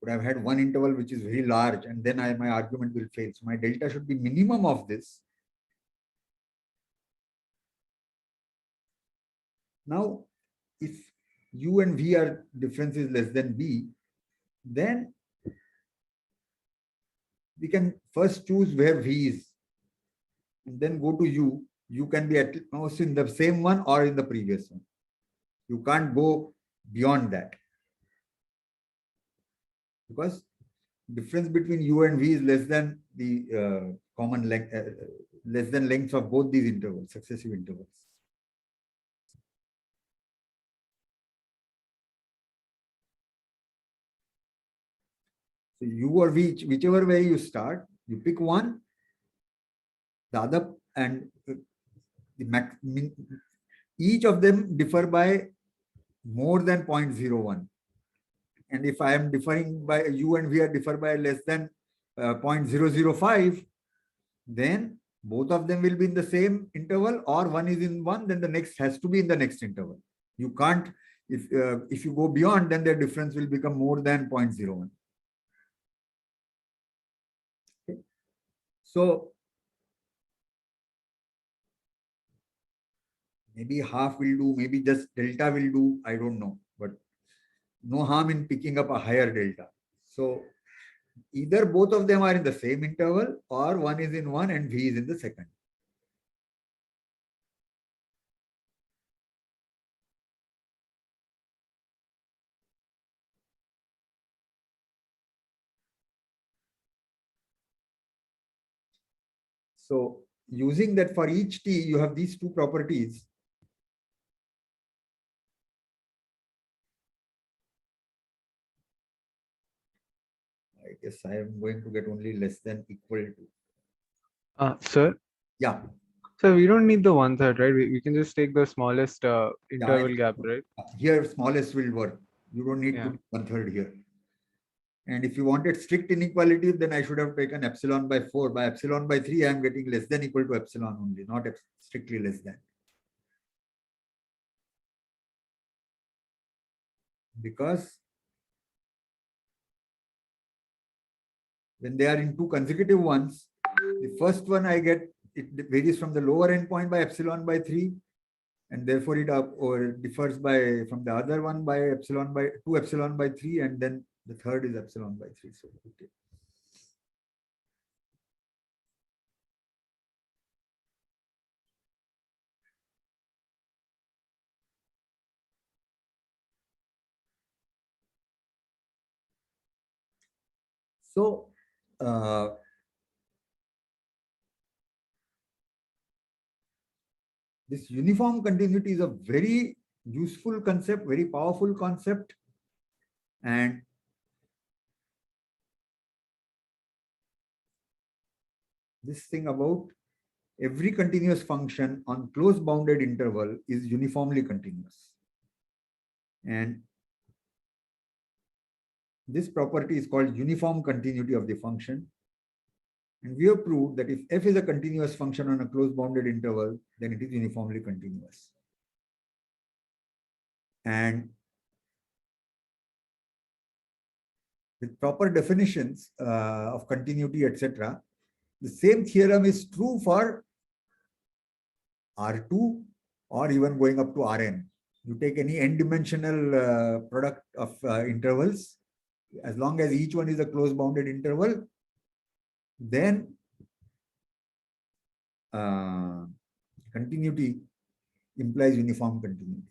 Could have had one interval which is very large, and then my argument will fail. So my delta should be minimum of this. Now, if u and v are difference is less than b, then we can first choose where v is, and then go to u. You can be at most in the same one or in the previous one. You can't go beyond that, because difference between u and v is less than the common length, less than lengths of both these intervals, successive intervals. So u or v, whichever way you start, you pick one, the other, and each of them differ by more than 0.01. And if I am differing by u and v are differ by less than 0.005, then both of them will be in the same interval, or one is in one, then the next has to be in the next interval. You can't, if you go beyond, then the difference will become more than 0.01. Okay. So maybe half will do, maybe just delta will do, I don't know, but no harm in picking up a higher delta. So either both of them are in the same interval, or one is in one and v is in the second. So using that, for each t, you have these two properties. I guess I am going to get only less than equal to. Sir, Yeah. so we don't need the 1/3, right? We can just take the smallest interval gap, right? Here, smallest will work. You don't need to do 1/3 here. And if you wanted strict inequality, then I should have taken epsilon by 4. By epsilon by 3, I am getting less than equal to epsilon only, not strictly less than. Because when they are in two consecutive ones, the first one I get, it varies from the lower end point by epsilon by 3, and therefore it differs from the other one by 2 epsilon by 3, and then the third is epsilon by 3. So okay. So this uniform continuity is a very useful concept, very powerful concept, and this thing about every continuous function on close bounded interval is uniformly continuous. And this property is called uniform continuity of the function. And we have proved that if f is a continuous function on a closed bounded interval, then it is uniformly continuous. And with proper definitions of continuity, etc., the same theorem is true for R2 or even going up to Rn. You take any n-dimensional product of intervals, as long as each one is a closed bounded interval, then continuity implies uniform continuity.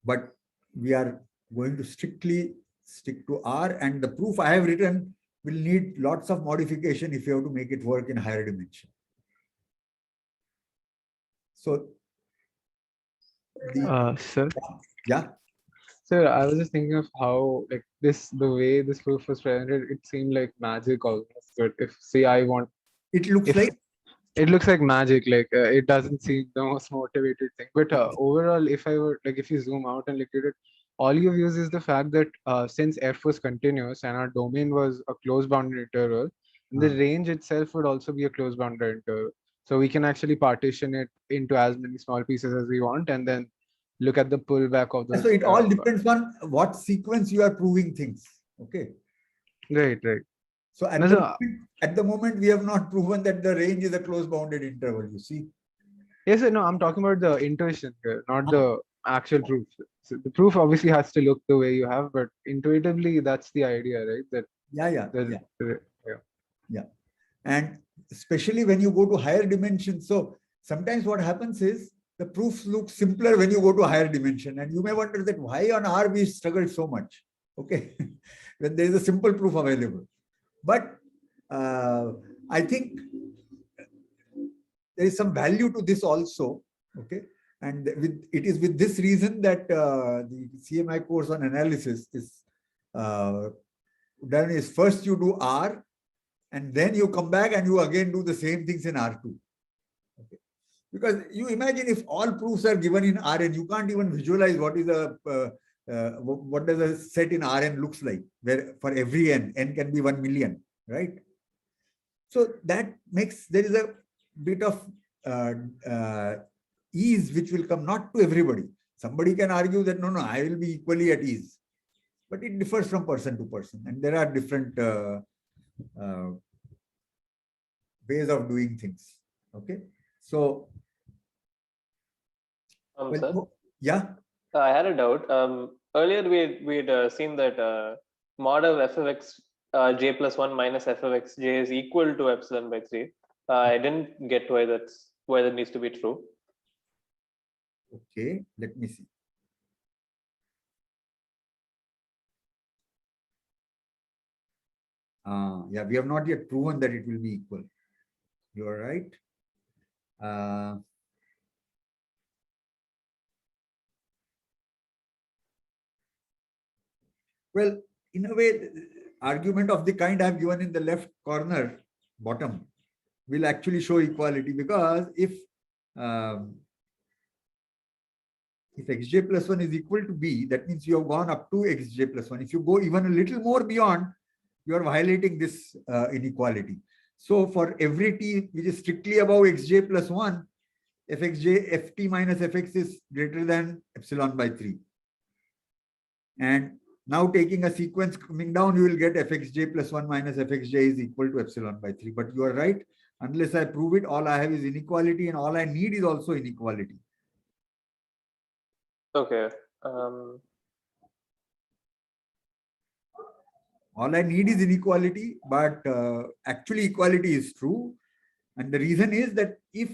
But we are going to strictly stick to R, and the proof I have written will need lots of modification if you have to make it work in higher dimension. So, Sir, yeah. sir, I was just thinking of how like the way this proof was presented, it seemed like magic almost. But if say I want, It looks if like it looks like magic, like it doesn't seem the most motivated thing. But overall, if I were like, if you zoom out and look at it, all you've used is the fact that since f was continuous and our domain was a closed bounded interval, the range itself would also be a closed bounded interval. So we can actually partition it into as many small pieces as we want, and then look at the pullback of the. so it all depends on what sequence you are proving things. Okay. Right. So at the moment, we have not proven that the range is a closed bounded interval, you see. Yes, sir, no, I'm talking about the intuition here, not the actual proof. So the proof obviously has to look the way you have, but intuitively, that's the idea, right? That Yeah. And especially when you go to higher dimensions. So sometimes what happens is the proofs look simpler when you go to higher dimension. And you may wonder that why on R we struggled so much, okay, when there is a simple proof available. But I think there is some value to this also, okay. And it is with this reason that the CMI course on analysis is done is first you do R, and then you come back and you again do the same things in R2. Okay. Because you imagine if all proofs are given in Rn, you can't even visualize what is what does a set in Rn looks like, where for every n can be 1 million, right? So that makes, there is a bit of ease which will come not to everybody. Somebody can argue that no, I will be equally at ease, but it differs from person to person, and there are different ways of doing things. Okay, so Sir, yeah, I had a doubt. Earlier we had seen that mod of f of x j plus 1 minus f of x j is equal to epsilon by 3. I didn't get why that needs to be true. Okay, let me see. Yeah, we have not yet proven that it will be equal. You are right. Well, in a way, argument of the kind I have given in the left corner bottom will actually show equality, because if xj plus 1 is equal to b, that means you have gone up to xj plus 1. If you go even a little more beyond, you are violating this inequality. So for every t which is strictly above xj plus 1, ft minus fx is greater than epsilon by 3. And now taking a sequence coming down, you will get fxj plus 1 minus fxj is equal to epsilon by 3. But you are right. Unless I prove it, all I have is inequality, and all I need is also inequality. Okay. All I need is inequality, but actually equality is true. And the reason is that if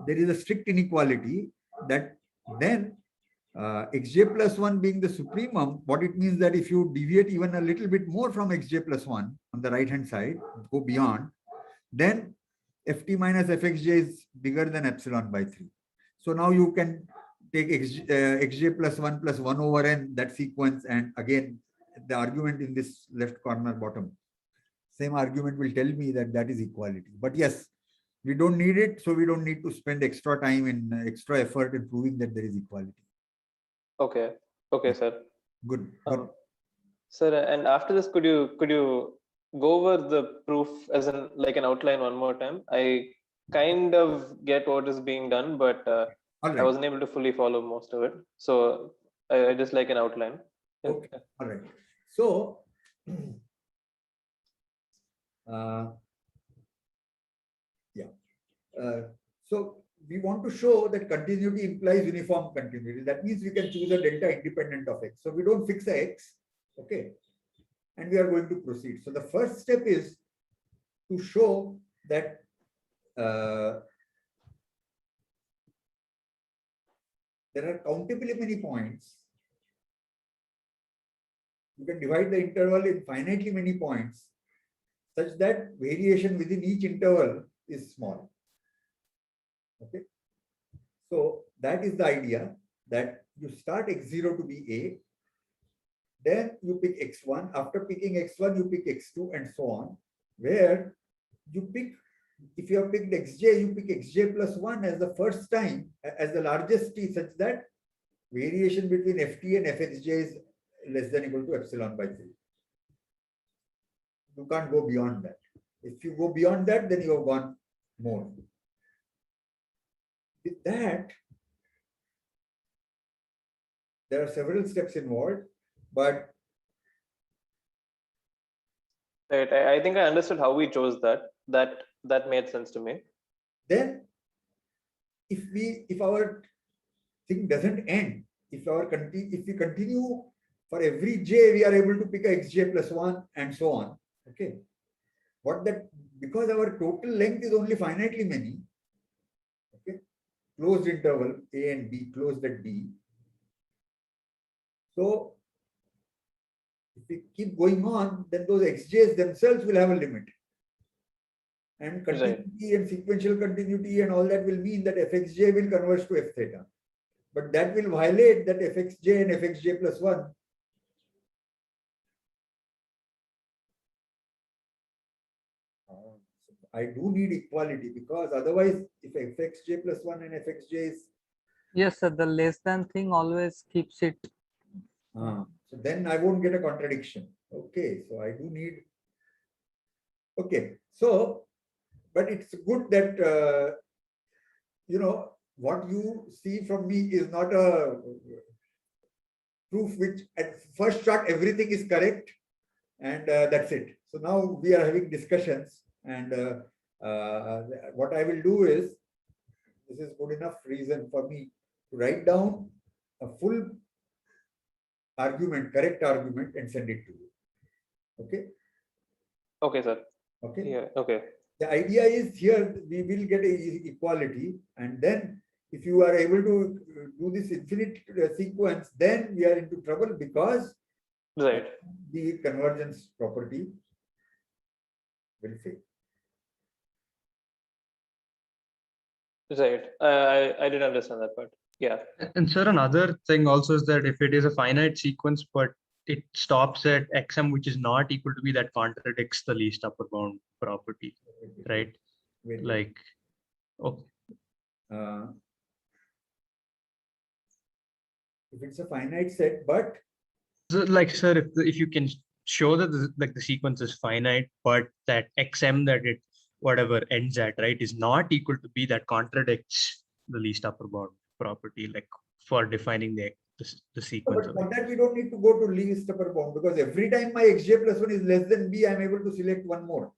there is a strict inequality, that then xj plus 1 being the supremum, what it means that if you deviate even a little bit more from xj plus 1 on the right hand side, go beyond, then ft minus fxj is bigger than epsilon by 3. So now you can take xj plus 1 over n, that sequence, and again the argument in this left corner bottom, same argument will tell me that that is equality. But yes, we don't need it, so we don't need to spend extra time and extra effort in proving that there is equality. Okay, sir. Good. Sir, and after this, could you go over the proof as in like an outline one more time? I kind of get what is being done, but All I right. wasn't able to fully follow most of it. So I just like an outline. Okay. All right. So, yeah. So we want to show that continuity implies uniform continuity. That means we can choose a delta independent of x. So we don't fix a x. Okay. And we are going to proceed. So the first step is to show that there are countably many points. You can divide the interval in finitely many points such that variation within each interval is small. Okay. So that is the idea, that you start x0 to be a, then you pick x1. After picking x1, you pick x2 and so on, where you pick, if you have picked xj, you pick xj plus 1 as the first time, as the largest t, such that variation between ft and fxj is less than equal to epsilon by 3. You can't go beyond that. If you go beyond that, then you have gone more. With that, there are several steps involved, but Right. I think I understood how we chose that. That made sense to me. then if our thing doesn't end, if we continue for every j, we are able to pick a xj plus 1 and so on. Okay. Because our total length is only finitely many, okay, closed interval a and b, closed at b. So if we keep going on, then those xj's themselves will have a limit. And continuity and sequential continuity and all that will mean that fxj will converge to f theta. But that will violate that fxj and fxj plus 1. I do need equality, because otherwise, if fxj plus 1 and fxj is Yes, sir. The less than thing always keeps it. so then I won't get a contradiction. Okay, so I do need. Okay, so, but it's good that what you see from me is not a proof which at first shot everything is correct and that's it. So now we are having discussions, and what I will do is, this is good enough reason for me to write down a full argument, correct argument, and send it to you. Okay. Okay, sir. Okay. Yeah. Okay. The idea is here we will get equality, and then if you are able to do this infinite sequence, then we are into trouble, because Right. the convergence property will fail. Right. I didn't understand that part. Yeah. And sir, another thing also is that if it is a finite sequence, but it stops at xm, which is not equal to b, that contradicts the least upper bound property, right? Wait, wait. Like, okay. If it's a finite set, but So like, sir, if you can show that the sequence is finite, but that xm that it whatever ends at, right, is not equal to b, that contradicts the least upper bound property, like for defining the sequence. but for that we don't need to go to least upper bound, because every time my xj plus 1 is less than b, I'm able to select one more.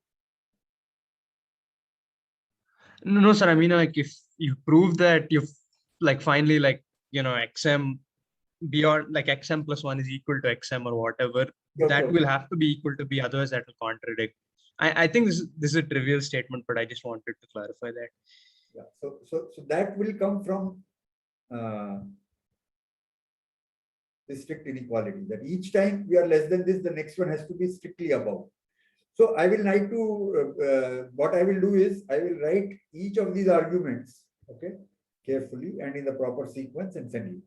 No, sir. I mean, like if you prove that you've like finally xm beyond like xm plus 1 is equal to xm or whatever, that Okay. will have to be equal to b, otherwise that will contradict. I think this is a trivial statement, but I just wanted to clarify that. Yeah. So that will come from the strict inequality, that each time we are less than this, the next one has to be strictly above. So I will like to, what I will do is, I will write each of these arguments, okay, carefully and in the proper sequence, and send you.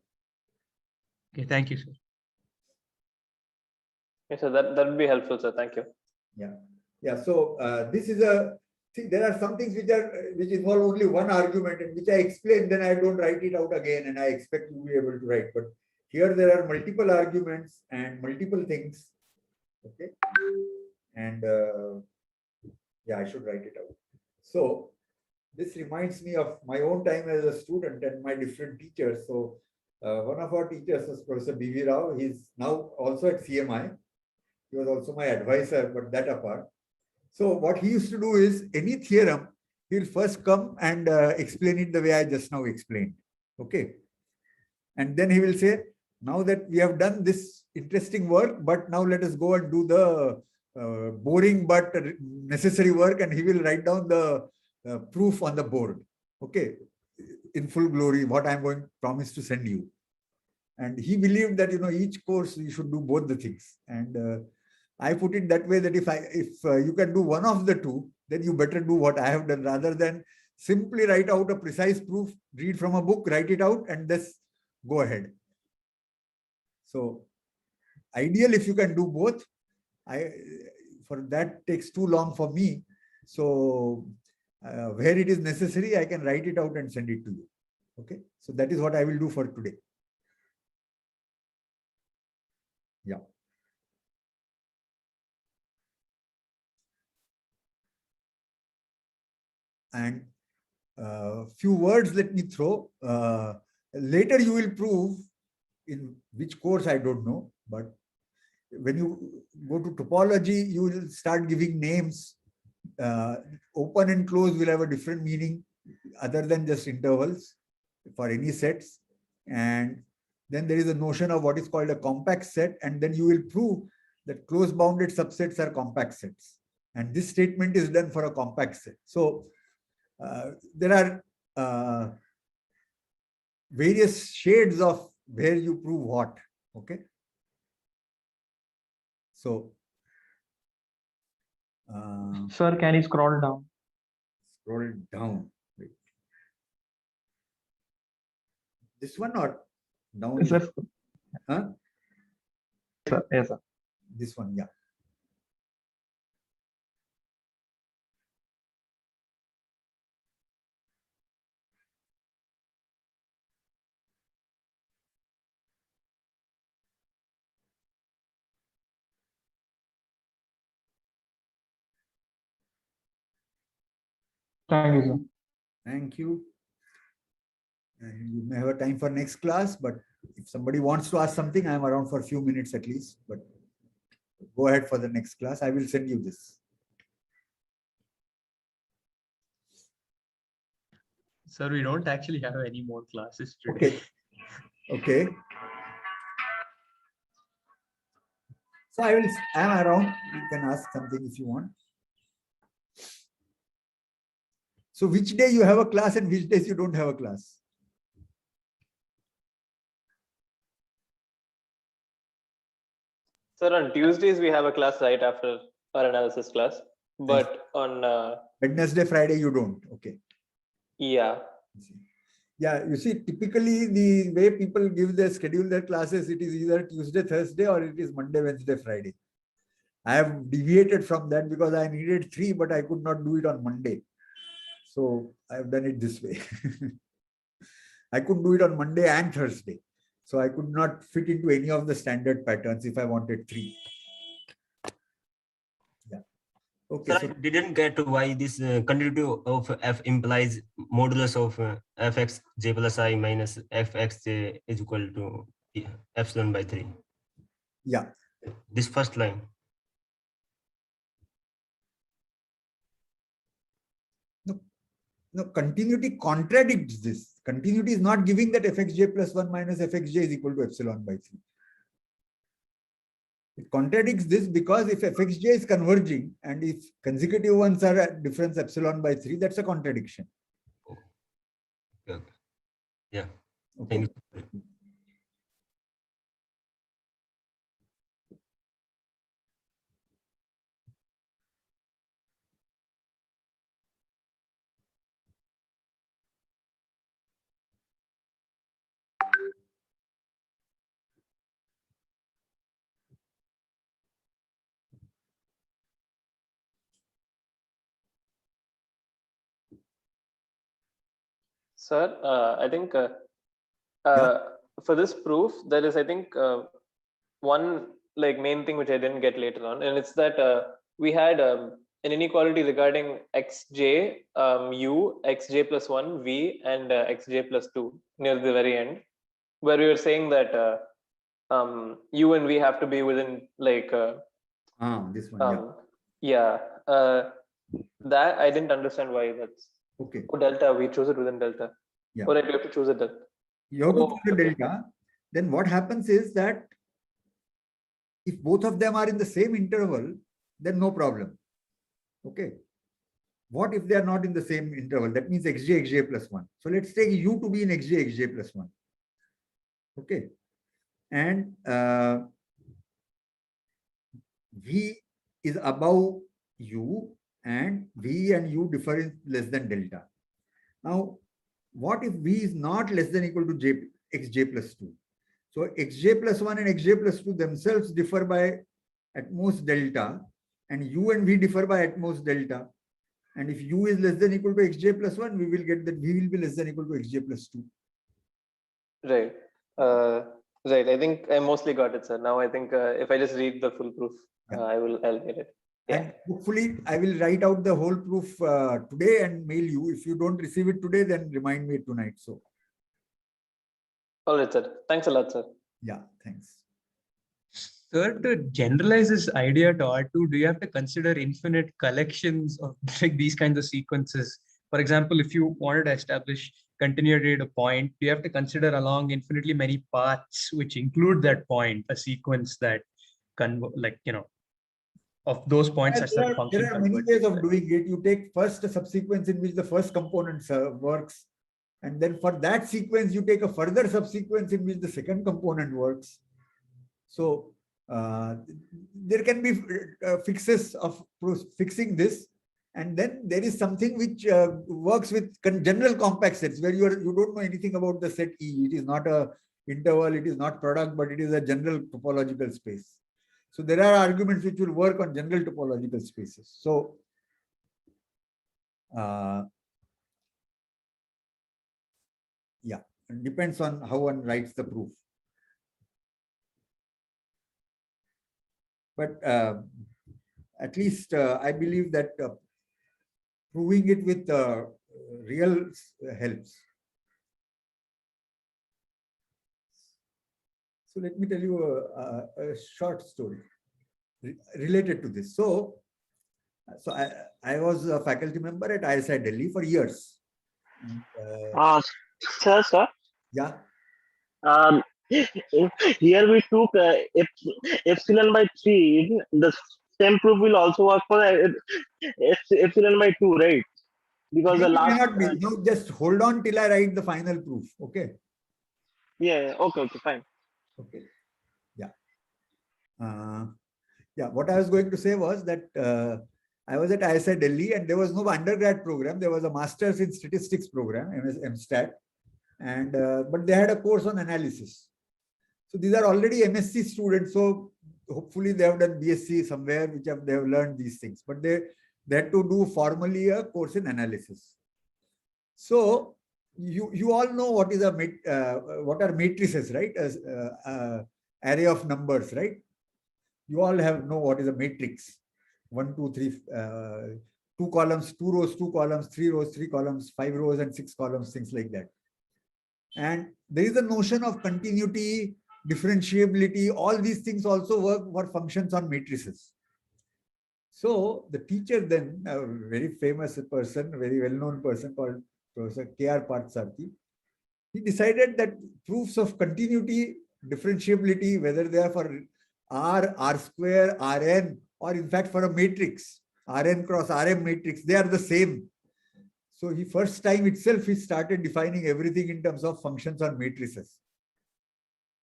Okay, thank you, sir. Okay, so that would be helpful, sir. Thank you. Yeah. So this is see, there are some things which involve only one argument, and which I explain, then I don't write it out again, and I expect you to be able to write. But here there are multiple arguments and multiple things, Okay. And yeah, I should write it out. So this reminds me of my own time as a student and my different teachers. So one of our teachers was Professor B.V. Rao. He's now also at CMI. He was also my advisor, but that apart. So what he used to do is any theorem, he'll first come and explain it the way I just now explained. Okay. And then he will say, now that we have done this interesting work, but now let us go and do the boring but necessary work, and he will write down the proof on the board. Okay. In full glory, what I'm going to promise to send you. And he believed that, each course you should do both the things. And I put it that way, that if you can do one of the two, then you better do what I have done, rather than simply write out a precise proof, read from a book, write it out, and just go ahead. So ideal if you can do both. For that takes too long for me. So where it is necessary, I can write it out and send it to you. Okay. So that is what I will do for today. Yeah. And few words let me throw. Later you will prove in which course I don't know, but when you go to topology, you will start giving names. Open and close will have a different meaning other than just intervals for any sets. And then there is a notion of what is called a compact set, and then you will prove that close bounded subsets are compact sets. And this statement is done for a compact set. So there are various shades of where you prove what. Okay. So Sir, can you scroll down? scroll down. Wait. This one or down? Sir, Huh? sir, yes, sir. This one, yeah. Thank you, sir. Thank you. And you may have a time for next class, but if somebody wants to ask something, I'm around for a few minutes at least, but go ahead for the next class. I will send you this. Sir, we don't actually have any more classes today. Okay. Okay. So I'm around. You can ask something if you want. So which day you have a class and which days you don't have a class? Sir, on Tuesdays we have a class right after our analysis class, but on Wednesday, Friday you don't. Okay. yeah. Yeah, you see, typically the way people schedule their classes, it is either Tuesday, Thursday, or it is Monday, Wednesday, Friday. I have deviated from that because I needed 3, but I could not do it on Monday. So I have done it this way. I couldn't do it on Monday and Thursday. So I could not fit into any of the standard patterns if I wanted 3. Yeah. Okay. Sir, So I didn't get why this continuity of f implies modulus of fx j plus I minus fx j is equal to epsilon by 3. yeah. This first line. No, continuity contradicts this. Continuity is not giving that fxj plus 1 minus fxj is equal to epsilon by 3. It contradicts this because if fxj is converging and if consecutive ones are at difference epsilon by 3, that's a contradiction. Okay. Yeah. Okay. Thank you. Sir, I think Yeah. for this proof, there is, I think, one like main thing which I didn't get later on, and it's that we had an inequality regarding xj, u, xj plus 1, v, and xj plus 2 near the very end, where we were saying that u and v have to be within like This one, yeah. That I didn't understand why that's. Okay. Oh, delta, we chose it within delta. Yeah. Or right, we have to choose a delta. You have to Oh, choose the okay. delta. Then what happens is that if both of them are in the same interval, then no problem. Okay. What if they are not in the same interval? That means xj plus 1. So let's take u to be in xj plus 1. Okay. And v is above u and v and u differ in less than delta. Now, what if v is not less than equal to xj plus 2? So xj plus 1 and xj plus 2 themselves differ by at most delta, and u and v differ by at most delta. And if u is less than equal to xj plus 1, we will get that v will be less than equal to xj plus 2. Right. Right. I think I mostly got it, sir. Now I think if I just read the full proof, I'll get it. Yeah. And hopefully I will write out the whole proof today and mail you. If you don't receive it today, then remind me tonight. So All right, sir. Thanks a lot, sir. yeah, thanks. Sir, to generalize this idea to R2, do you have to consider infinite collections of like these kinds of sequences? For example, if you wanted to establish continuity at a point, you have to consider along infinitely many paths which include that point, a sequence that of those points as that function. There are many ways of doing it. You take first a subsequence in which the first component works, and then for that sequence, you take a further subsequence in which the second component works. So there can be fixes of fixing this, and then there is something which works with general compact sets where you don't know anything about the set E. It is not a interval, it is not product, but it is a general topological space. So there are arguments which will work on general topological spaces. So yeah, it depends on how one writes the proof. But at least I believe that proving it with real helps. So let me tell you a short story related to this. So I was a faculty member at ISI Delhi for years. And, Sir. Yeah. Here we took epsilon by 3. The same proof will also work for epsilon by 2, right? Because the last. Cannot be. No, just hold on till I write the final proof. Okay. Yeah. Okay. Fine. Okay. Yeah. Yeah. What I was going to say was that I was at ISI Delhi and there was no undergrad program. There was a master's in statistics program, MStat, and but they had a course on analysis. So these are already MSc students. So hopefully they have done BSc somewhere, which they have learned these things. But they had to do formally a course in analysis. So you all know what is what are matrices, right? As array of numbers, right? You all know what is a matrix. 1, 2, 3, 2 columns, 2 rows, 2 columns, 3 rows, 3 columns, 5 rows, and 6 columns, things like that. And there is a notion of continuity, differentiability. All these things also work for functions on matrices. So the teacher then, a very famous person, very well-known person called Professor K.R. Parthasarathy, he decided that proofs of continuity, differentiability, whether they are for R, R square, Rn, or in fact for a matrix, Rn cross Rm matrix, they are the same. So he first time itself, he started defining everything in terms of functions on matrices.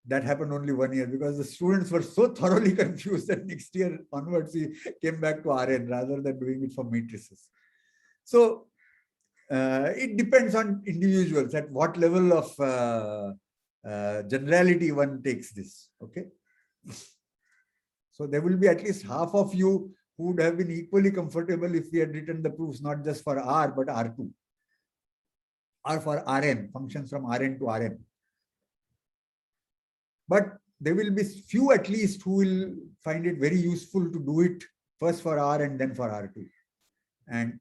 That happened only 1 year because the students were so thoroughly confused that next year onwards, he came back to Rn rather than doing it for matrices. So it depends on individuals at what level of generality one takes this. Okay. So there will be at least half of you who would have been equally comfortable if we had written the proofs not just for R but R2 or for Rn, functions from Rn to Rm. But there will be few at least who will find it very useful to do it first for R and then for R2. And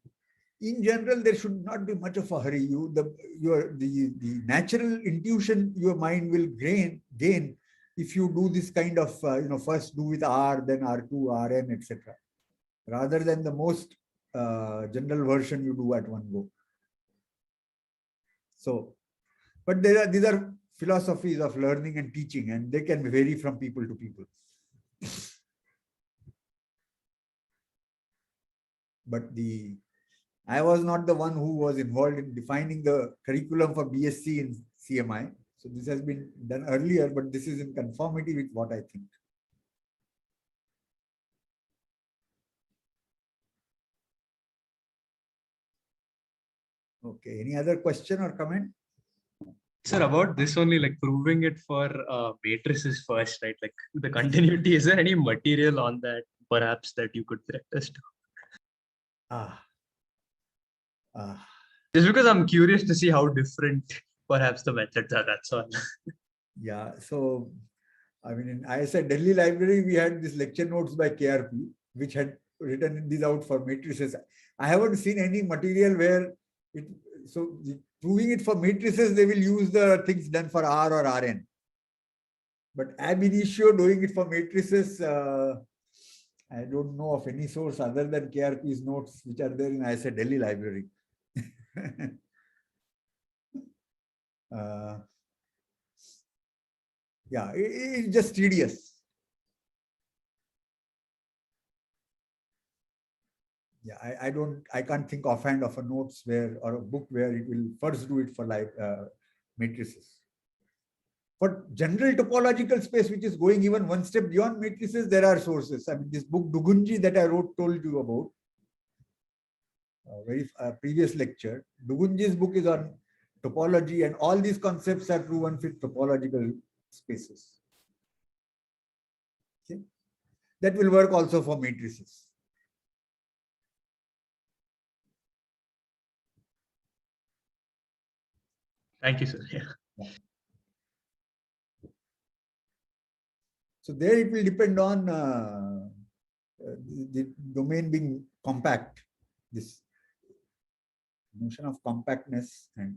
in general, there should not be much of a hurry. The natural intuition your mind will gain if you do this kind of first do with R, then R2, Rn, etc., rather than the most general version you do at one go. So, but these are philosophies of learning and teaching, and they can vary from people to people. But I was not the one who was involved in defining the curriculum for BSc in CMI. So this has been done earlier, but this is in conformity with what I think. Okay, any other question or comment? Sir, about this only, like proving it for matrices first, right? Like the continuity, is there any material on that perhaps that you could direct us to? Just because I'm curious to see how different perhaps the methods are, that's all. Yeah, so I mean, in ISI Delhi Library, we had this lecture notes by KRP, which had written these out for matrices. I haven't seen any material where proving it for matrices, they will use the things done for R or Rn. But ab initio doing it for matrices, I don't know of any source other than KRP's notes, which are there in ISI Delhi Library. Yeah, it's just tedious. Yeah, I can't think offhand of a notes or a book where it will first do it for matrices. For general topological space, which is going even one step beyond matrices, there are sources. I mean, this book Dugunji that I told you about, previous lecture, Dugunji's book is on topology, and all these concepts are proven with topological spaces. Okay, that will work also for matrices. Thank you, sir. Yeah. So there it will depend on the domain being compact, this notion of compactness. And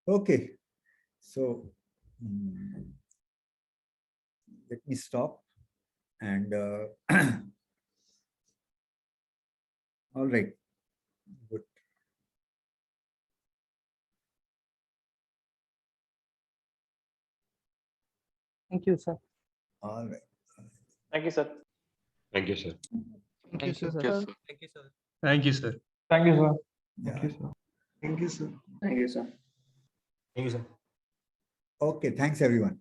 okay, so let me stop and all right, good. Thank you, sir. All right. Thank you, sir. Thank you, sir. Thank you, sir. Thank you, sir. Thank you, sir. Thank you, sir. Yeah. Thank you, sir. Thank you, sir. Thank you, sir. Thank you, sir. Okay, thanks everyone.